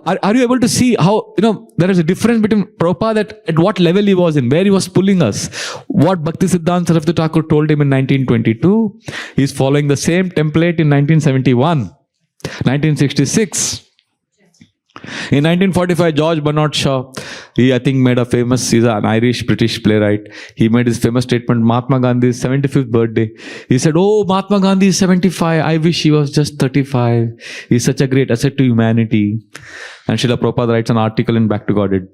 Are you able to see how, there is a difference between Prabhupada at what level he was in, where he was pulling us. What Bhaktisiddhanta Saraswati Thakur told him in 1922, he is following the same template in 1971, 1966. In 1945, George Bernard Shaw, he I think made a famous, he's an Irish-British playwright. He made his famous statement, Mahatma Gandhi's 75th birthday. He said, oh, Mahatma Gandhi is 75. I wish he was just 35. He's such a great asset to humanity. And Srila Prabhupada writes an article in Back to Godhead.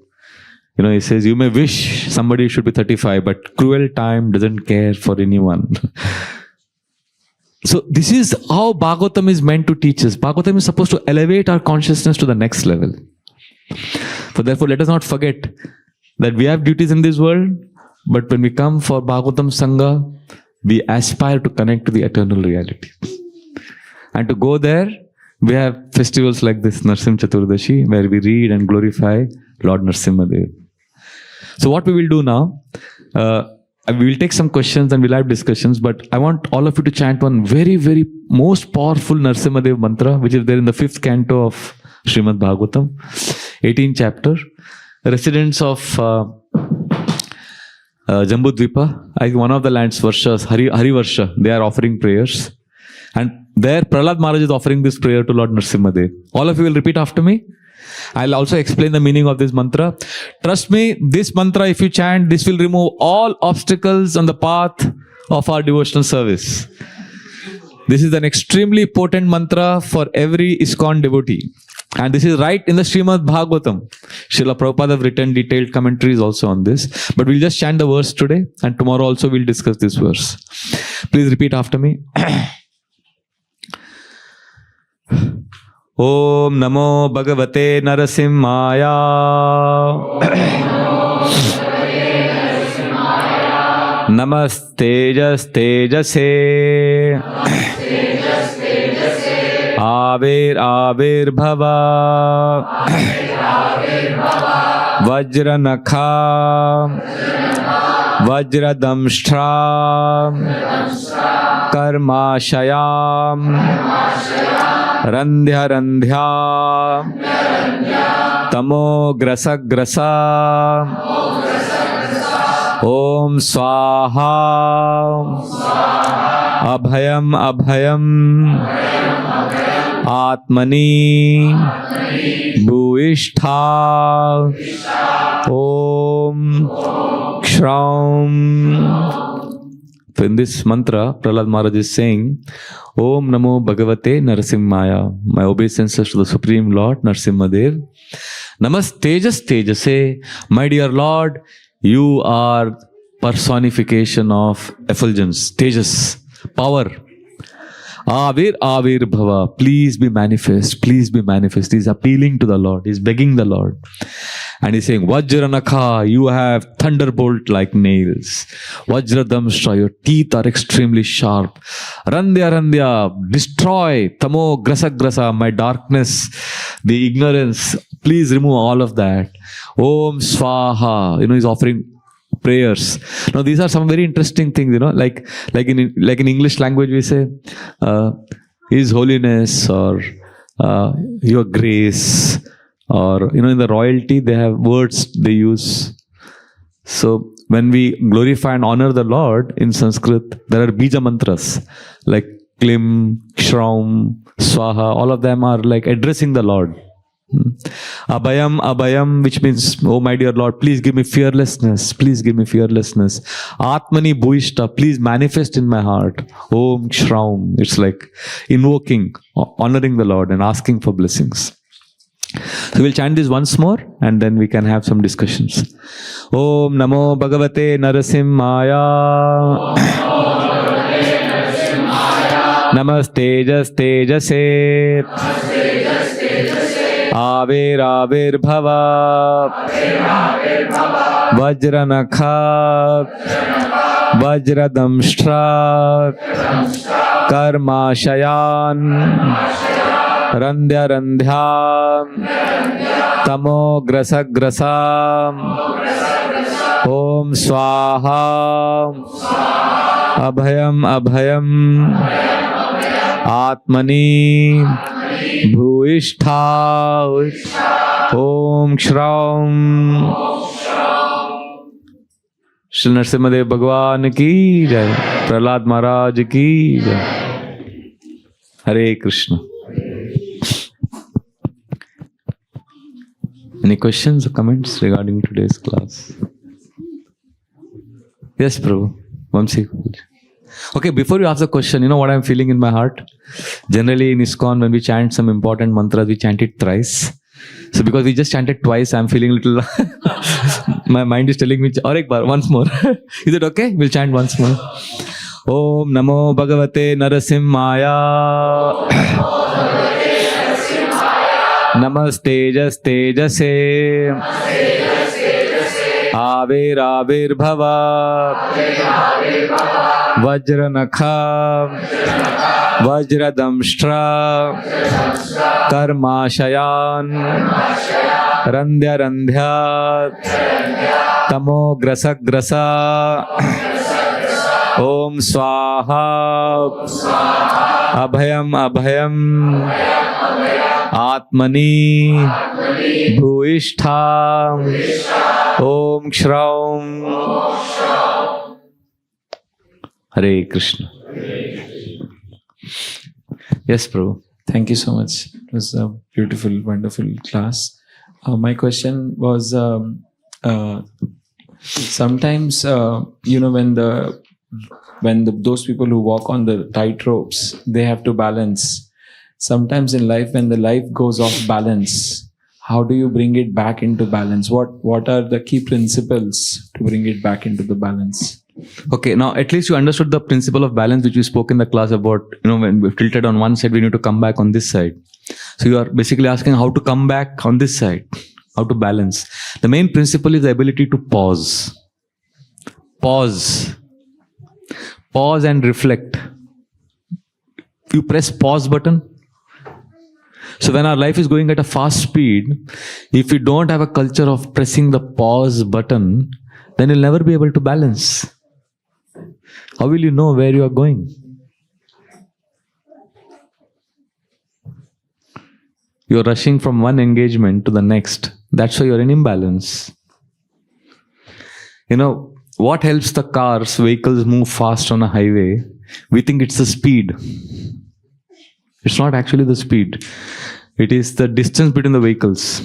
He says, you may wish somebody should be 35, but cruel time doesn't care for anyone. So this is how Bhagavatam is meant to teach us. Bhagavatam is supposed to elevate our consciousness to the next level. So therefore, let us not forget that we have duties in this world, but when we come for Bhagavatam Sangha, we aspire to connect to the eternal reality. And to go there, we have festivals like this, Narasimha Chaturdashi, where we read and glorify Lord Narasimha Dev. So what we will do now, we will take some questions and we'll have discussions, but I want all of you to chant one very, very most powerful Narasimha Dev mantra, which is there in the 5th canto of Srimad Bhagavatam, 18th chapter. Residents of Jambudvipa, I think one of the lands, Varshas, Hari Varsha, they are offering prayers. And there Prahlad Maharaj is offering this prayer to Lord Narasimha Dev. All of you will repeat after me. I'll also explain the meaning of this mantra. Trust me, this mantra, if you chant, this will remove all obstacles on the path of our devotional service. This is an extremely potent mantra for every ISKCON devotee. And this is right in the Srimad Bhagavatam. Srila Prabhupada have written detailed commentaries also on this. But we'll just chant the verse today, and tomorrow also we'll discuss this verse. Please repeat after me. Om Namo Bhagavate Narasimhaya. Namastejas Tejase. Avir Bhava. Vajranakha. Vajradamshtra. Karmashayam. Randhya Tamo Grasa Om Swaha Abhayam Atmani Bhuishtha Om Shraum. So in this mantra, Prahlad Maharaj is saying, Om Namo Bhagavate Narasimhaya. My obeisances to the Supreme Lord Narasimha Dev. Namastejas Tejase. My dear Lord, you are personification of effulgence, tejas, power. Avir Bhava. Please be manifest. Please be manifest. He's appealing to the Lord. He's begging the Lord. And he's saying, Vajranakha, you have thunderbolt like nails. Vajradamshra, your teeth are extremely sharp. Randhya, destroy. Tamo grasa, my darkness, the ignorance. Please remove all of that. Om Swaha. He's offering prayers. Now these are some very interesting things, like in English language we say His Holiness or Your Grace, or in the royalty they have words they use. So when we glorify and honor the Lord in Sanskrit, there are bija mantras like Klim, Shraum, Swaha. All of them are like addressing the Lord. Abhayam, Abhayam, which means, oh my dear Lord, please give me fearlessness. Please give me fearlessness. Atmani Bhuishta, please manifest in my heart. Om Shraum. It's like invoking, honoring the Lord and asking for blessings. So we'll chant this once more and then we can have some discussions. Om Namo Bhagavate Narasimhaya. Namaste Tejase. Avir Bhava. Vajranakha. Vajradamshtra. Karma Shayan. Randhya Randhya. Tamo Grasa Grasa. Om Swaha. Abhayam Abhayam. Atmani Bhuishtha. Om Shraum. Shri Narasimha Dev Bhagwan ki jai. Prahlad Maharaj ki jai. Hare Krishna. Any questions or comments regarding today's class? Yes, Prabhu. Vamsi. Okay, before you ask the question, you know what I'm feeling in my heart? Generally in ISKCON, when we chant some important mantras, we chant it thrice. So because we just chanted twice, I'm feeling a little... my mind is telling me, or ek bar, once more. Is it okay? We'll chant once more. Om Namo Bhagavate Narasimhaya. Namaste Tejase. Avir Bhava. Vajranakha. Vajradamshtra. Karma Shayan. Randhya Randhya. Tamo Grasa Grasa. Om Swaha. Abhayam Abhayam. Atmani Bhuishtha. Om Shraum. Hare Krishna. Yes, Prabhu. Thank you so much. It was a beautiful, wonderful class. My question was, sometimes, when those people who walk on the tight ropes, they have to balance. Sometimes in life, when the life goes off balance, how do you bring it back into balance? What are the key principles to bring it back into the balance? Okay, now at least you understood the principle of balance which we spoke in the class about, when we've tilted on one side, we need to come back on this side. So you are basically asking how to come back on this side, how to balance. The main principle is the ability to pause. Pause and reflect. You press pause button. So when our life is going at a fast speed, if you don't have a culture of pressing the pause button, then you'll never be able to balance. How will you know where you are going? You're rushing from one engagement to the next. That's why you're in imbalance. What helps the vehicles move fast on a highway? We think it's the speed. It's not actually the speed. It is the distance between the vehicles.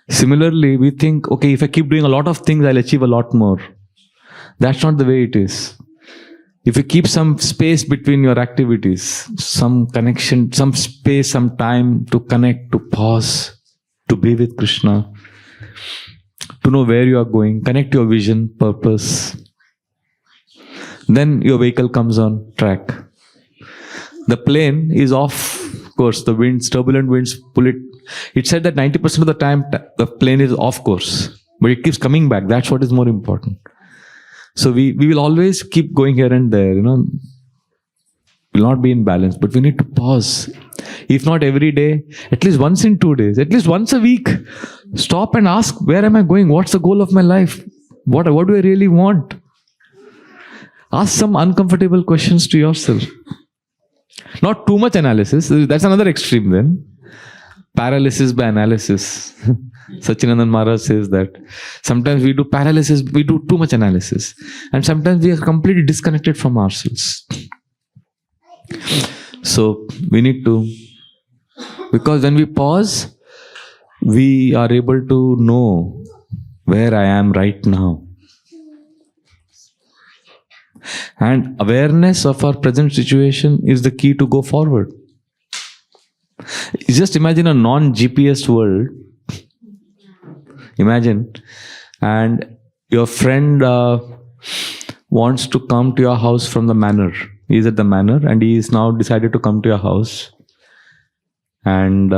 Similarly, we think, okay, if I keep doing a lot of things, I'll achieve a lot more. That's not the way it is. If you keep some space between your activities, some connection, some space, some time to connect, to pause, to be with Krishna, to know where you are going, connect your vision, purpose, then your vehicle comes on track. The plane is off course. The winds, turbulent winds pull it. It said that 90% of the time the plane is off course, but it keeps coming back. That's what is more important. So we will always keep going here and there, We'll not be in balance, but we need to pause. If not every day, at least once in 2 days, at least once a week, stop and ask, where am I going? What's the goal of my life? What do I really want? Ask some uncomfortable questions to yourself. Not too much analysis. That's another extreme then. Paralysis by analysis. Sachinandan Maharaj says that sometimes we do paralysis, we do too much analysis. And sometimes we are completely disconnected from ourselves. So we need to, because when we pause, we are able to know where I am right now. And awareness of our present situation is the key to go forward. Just imagine a non-GPS world. Imagine, and your friend wants to come to your house from the manor. He is at the manor and he is now decided to come to your house. And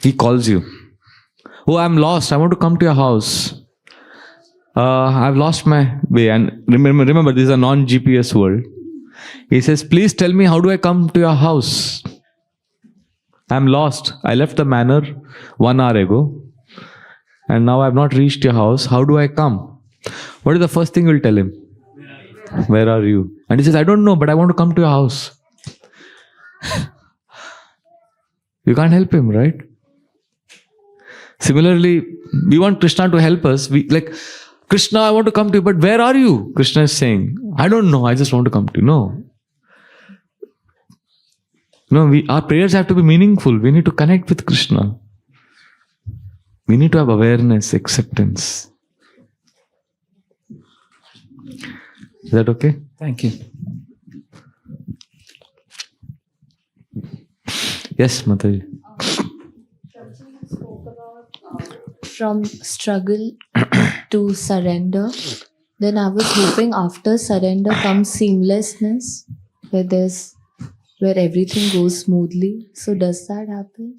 he calls you. Oh, I'm lost. I want to come to your house. I've lost my way. And remember, this is a non-GPS world. He says, please tell me, how do I come to your house? I'm lost. I left the manor 1 hour ago. And now I've not reached your house. How do I come? What is the first thing you'll tell him? Where are you? And he says, I don't know, but I want to come to your house. You can't help him, right? Similarly, we want Krishna to help us. We like, Krishna, I want to come to you, but where are you? Krishna is saying, I don't know, I just want to come to you. No. No, our prayers have to be meaningful. We need to connect with Krishna. We need to have awareness, acceptance. Is that okay? Thank you. Yes, Mataji. From struggle to surrender, then I was hoping after surrender comes seamlessness, where everything goes smoothly. So does that happen?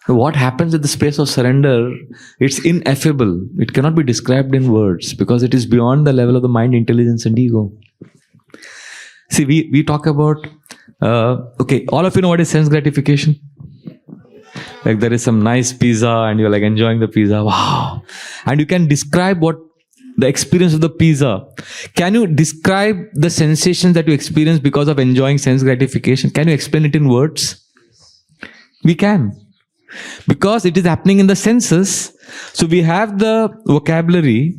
What happens in the space of surrender, it's ineffable. It cannot be described in words because it is beyond the level of the mind, intelligence and ego. See, we talk about, okay, all of you know what is sense gratification? Like there is some nice pizza and you're like enjoying the pizza. Wow. And you can describe what the experience of the pizza. Can you describe the sensations that you experience because of enjoying sense gratification? Can you explain it in words? We can. Because it is happening in the senses. So we have the vocabulary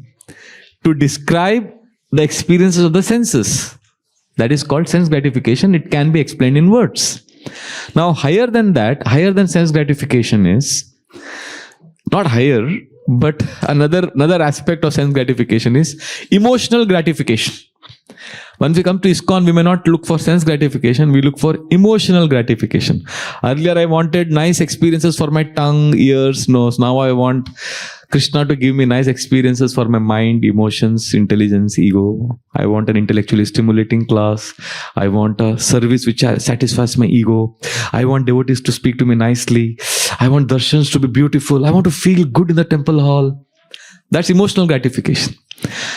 to describe the experiences of the senses. That is called sense gratification. It can be explained in words. Now, higher than that, higher than sense gratification is, not higher, but another aspect of sense gratification is emotional gratification. Once we come to ISKCON, we may not look for sense gratification, we look for emotional gratification. Earlier I wanted nice experiences for my tongue, ears, nose. Now I want Krishna to give me nice experiences for my mind, emotions, intelligence, ego. I want an intellectually stimulating class. I want a service which satisfies my ego. I want devotees to speak to me nicely. I want darshans to be beautiful. I want to feel good in the temple hall. That's emotional gratification.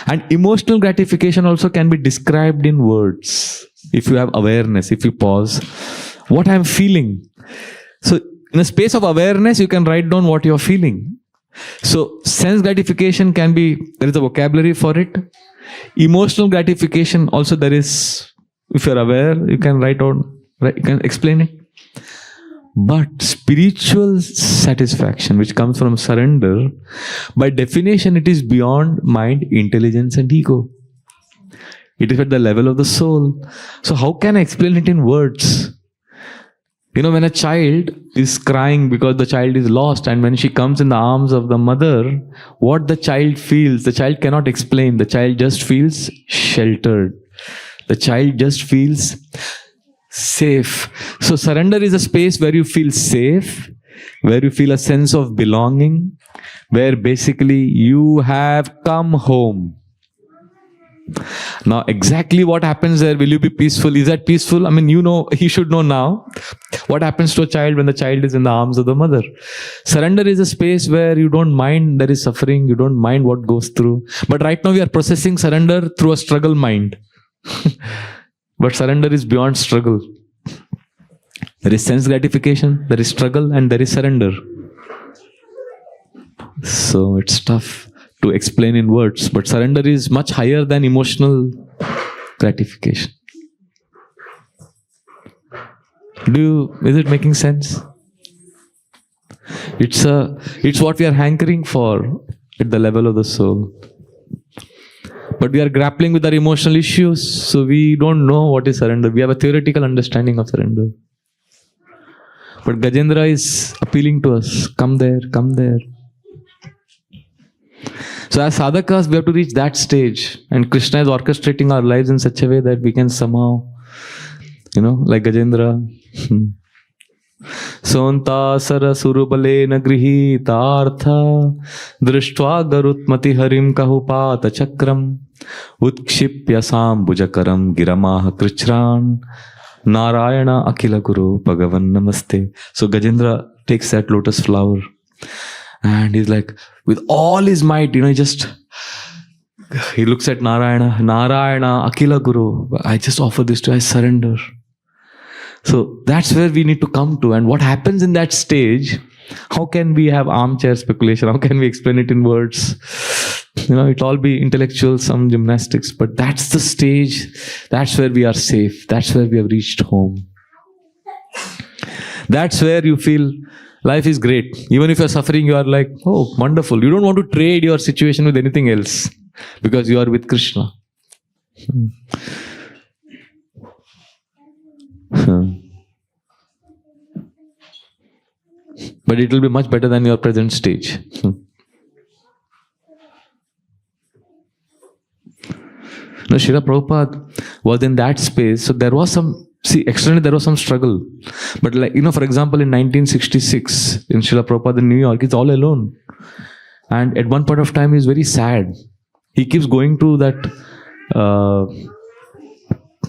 And emotional gratification also can be described in words. If you have awareness, if you pause, what I'm feeling. So in a space of awareness, you can write down what you're feeling. So sense gratification can be, there is a vocabulary for it. Emotional gratification also there is, if you're aware, you can write down, you can explain it. But spiritual satisfaction, which comes from surrender, by definition, it is beyond mind, intelligence and ego. It is at the level of the soul. So how can I explain it in words? You know, when a child is crying because the child is lost, and when she comes in the arms of the mother, what the child feels, the child cannot explain. The child just feels sheltered. The child just feels safe. So surrender is a space where you feel safe, where you feel a sense of belonging, where basically you have come home. Now, exactly what happens there? Will you be peaceful? Is that peaceful? I mean, you know, he should know now. What happens to a child when the child is in the arms of the mother? Surrender is a space where you don't mind there is suffering, you don't mind what goes through. But right now we are processing surrender through a struggle mind. But surrender is beyond struggle. There is sense gratification, there is struggle, and there is surrender. So it's tough to explain in words, but surrender is much higher than emotional gratification. Is it making sense? It's what we are hankering for at the level of the soul. But we are grappling with our emotional issues, so we don't know what is surrender. We have a theoretical understanding of surrender. But Gajendra is appealing to us, come there, come there. So as sadhakas, we have to reach that stage. And Krishna is orchestrating our lives in such a way that we can somehow, like Gajendra. Sonta sara surubale nagrihita artha drishtva garutmati harim kahupata chakram utkshipya sambujakaram giramaha krichran Narayana Akila Guru Bhagavan Namaste. So Gajendra takes that lotus flower and he's like, with all his might, he looks at Narayana Akila Guru. I just offer this to you, I surrender. So that's where we need to come to. And what happens in that stage, how can we have armchair speculation? How can we explain it in words? It'll all be intellectual, some gymnastics, but that's the stage. That's where we are safe. That's where we have reached home. That's where you feel life is great. Even if you're suffering, you are like, oh, wonderful. You don't want to trade your situation with anything else because you are with Krishna. But it will be much better than your present stage. No, Srila Prabhupada was in that space, so there was externally there was some struggle. But for example, in 1966, in Srila Prabhupada in New York, he's all alone. And at one point of time, he's very sad. He keeps going to that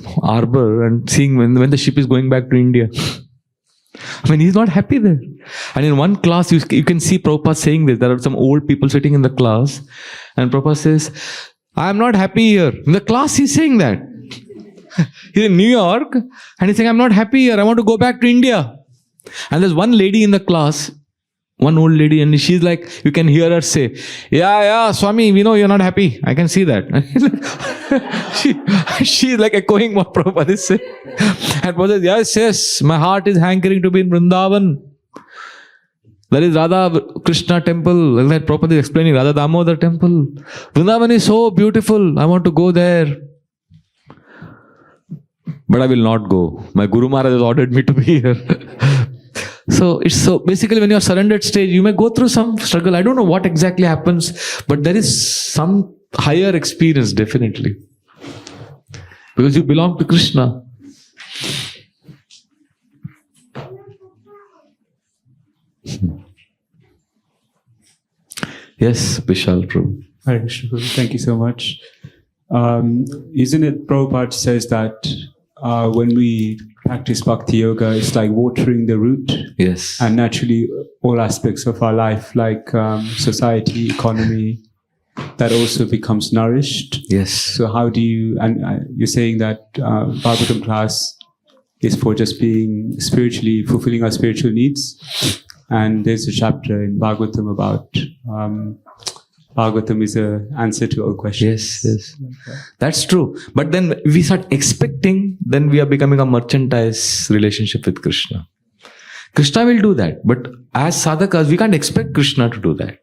harbor and seeing when the ship is going back to India. He's not happy there. And in one class, you can see Prabhupada saying this. There are some old people sitting in the class, and Prabhupada says, I am not happy here. In the class, he's saying that. He's in New York, and he's saying, I'm not happy here. I want to go back to India. And there's one lady in the class, one old lady, and she's like, you can hear her say, yeah, Swami, we know you're not happy. I can see that. She's like echoing what Prabhupada is saying. And Prabhupada says, yes, my heart is hankering to be in Vrindavan. There is Radha Krishna temple. Like Prabhupada is explaining, Radha Damodar temple. Vrindavan is so beautiful. I want to go there. But I will not go. My Guru Maharaj has ordered me to be here. So basically when you are surrendered stage, you may go through some struggle. I don't know what exactly happens, but there is some higher experience definitely. Because you belong to Krishna. Yes, Vishal Prabhu. Hare Krishna Prabhu. Thank you so much. Isn't it Prabhupada says that when we practice bhakti yoga, it's like watering the root. Yes. And naturally, all aspects of our life, like society, economy, that also becomes nourished. Yes. So how do you, and you're saying that Bhagavatam class is for just being spiritually, fulfilling our spiritual needs. And there's a chapter in Bhagavatam about Bhagavatam is an answer to all questions. Yes. That's true. But then we start expecting, then we are becoming a merchandise relationship with Krishna. Krishna will do that. But as sadhakas, we can't expect Krishna to do that.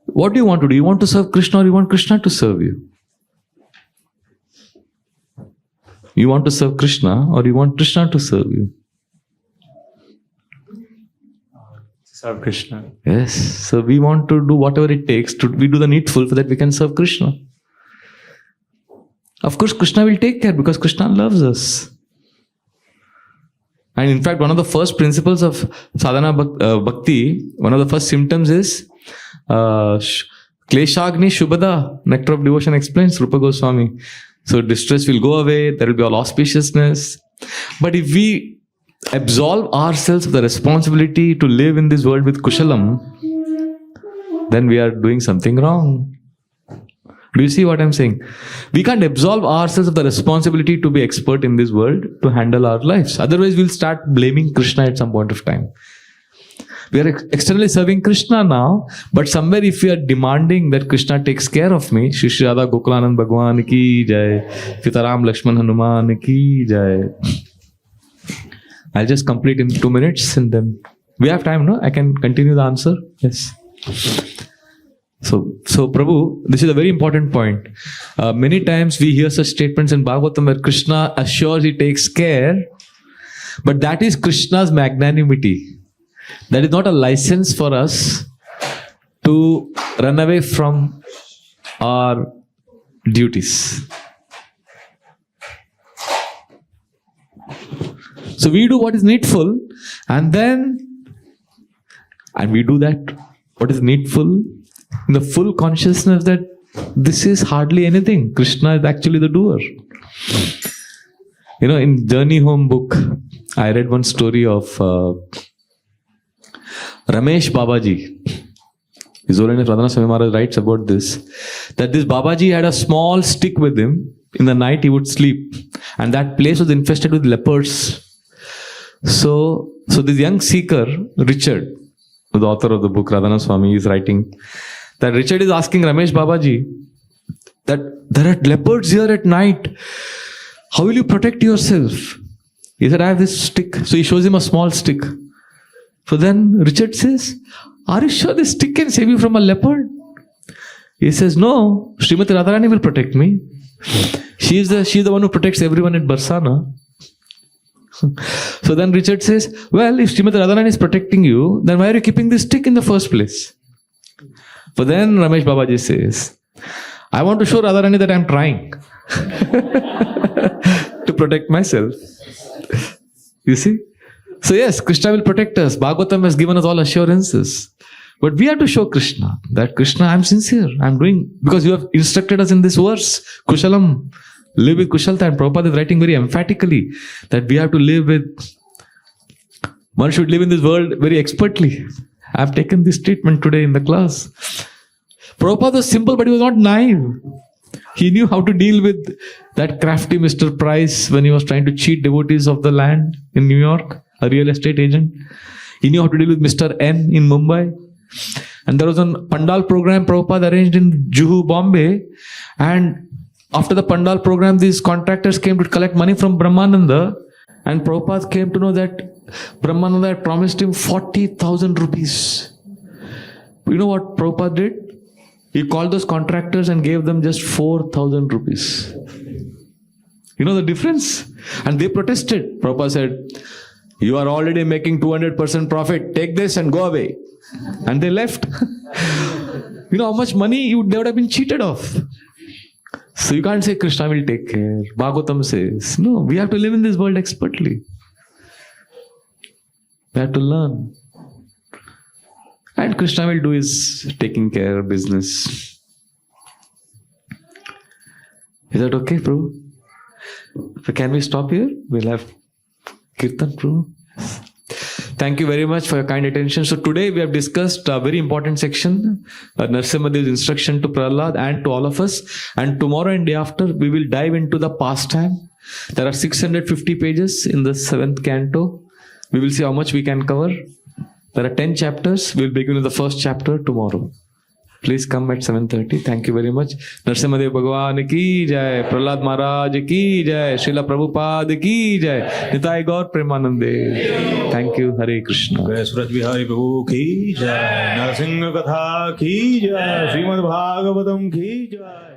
What do you want to do? You want to serve Krishna or you want Krishna to serve you? You want to serve Krishna or you want Krishna to serve you? Serve Krishna. Yes. So we want to do whatever it takes we do the needful so that we can serve Krishna. Of course, Krishna will take care because Krishna loves us. And in fact, one of the first principles of sadhana bhakti, one of the first symptoms is Kleshagni Shubhada, Nectar of Devotion explains Rupa Goswami. So distress will go away, there will be all auspiciousness. But if we absolve ourselves of the responsibility to live in this world with Kushalam, then we are doing something wrong. Do you see what I'm saying? We can't absolve ourselves of the responsibility to be expert in this world to handle our lives. Otherwise, we'll start blaming Krishna at some point of time. We are externally serving Krishna now, but somewhere if we are demanding that Krishna takes care of me, Shri Shri Radha Gokulanand Bhagwan ki jai, Sitaram Lakshman Hanuman ki jai. I'll just complete in 2 minutes and then we have time, no? I can continue the answer? Yes. So Prabhu, this is a very important point. Many times we hear such statements in Bhagavatam where Krishna assures he takes care, but that is Krishna's magnanimity. That is not a license for us to run away from our duties. So we do what is needful and we do that what is needful in the full consciousness that this is hardly anything. Krishna is actually the doer. You know, in Journey Home book, I read one story of Ramesh Babaji. His Holiness Radhanaswami Maharaj writes about this, that this Babaji had a small stick with him. In the night he would sleep and that place was infested with leopards. So this young seeker, Richard, the author of the book Radhanaswami, is writing that Richard is asking Ramesh Babaji that there are leopards here at night. How will you protect yourself? He said, I have this stick. So he shows him a small stick. So then Richard says, are you sure this stick can save you from a leopard? He says, no, Srimati Radharani will protect me. She is the one who protects everyone at Barsana. So then Richard says, well, if Srimati Radharani is protecting you, then why are you keeping this stick in the first place? But then Ramesh Babaji says, I want to show Radharani that I am trying to protect myself. You see? So yes, Krishna will protect us. Bhagavatam has given us all assurances. But we have to show Krishna that Krishna, I am sincere. I am doing, because you have instructed us in this verse, Kushalam, live with Kushalta. And Prabhupada is writing very emphatically that we have to live with, one should live in this world very expertly. I have taken this treatment today in the class. Prabhupada was simple, but he was not naive. He knew how to deal with that crafty Mr. Price when he was trying to cheat devotees of the land in New York, a real estate agent. He knew how to deal with Mr. N in Mumbai. And there was a Pandal program Prabhupada arranged in Juhu, Bombay. And after the Pandal program, these contractors came to collect money from Brahmananda. And Prabhupada came to know that Brahmananda had promised him 40,000 rupees. You know what Prabhupada did? He called those contractors and gave them just 4,000 rupees. You know the difference? And they protested. Prabhupada said, you are already making 200% profit. Take this and go away. And they left. You know how much money they would have been cheated of. So you can't say Krishna will take care. Bhagavatam says, no, we have to live in this world expertly. We have to learn. And Krishna will do his taking care of business. Is that okay, Prabhu? So can we stop here? We'll have Kirtan, Prabhu. Thank you very much for your kind attention. So today we have discussed a very important section, Narasimha Dev's instruction to Prahlad and to all of us. And tomorrow and day after, we will dive into the pastime. There are 650 pages in the 7th canto. We will see how much we can cover. There are 10 chapters. We will begin with the first chapter tomorrow. Please come at 7:30. Thank you very much. Narasimha Dev Bhagwan ki jai. Prahlad Maharaj ki jai. Srila Prabhupada ki jai. Nitai Gaur Premanande. Thank you. Hare Krishna. Vraja Bihari Prabhu ki jai. Narasimha Katha ki jai. Srimad Bhagavatam ki jai.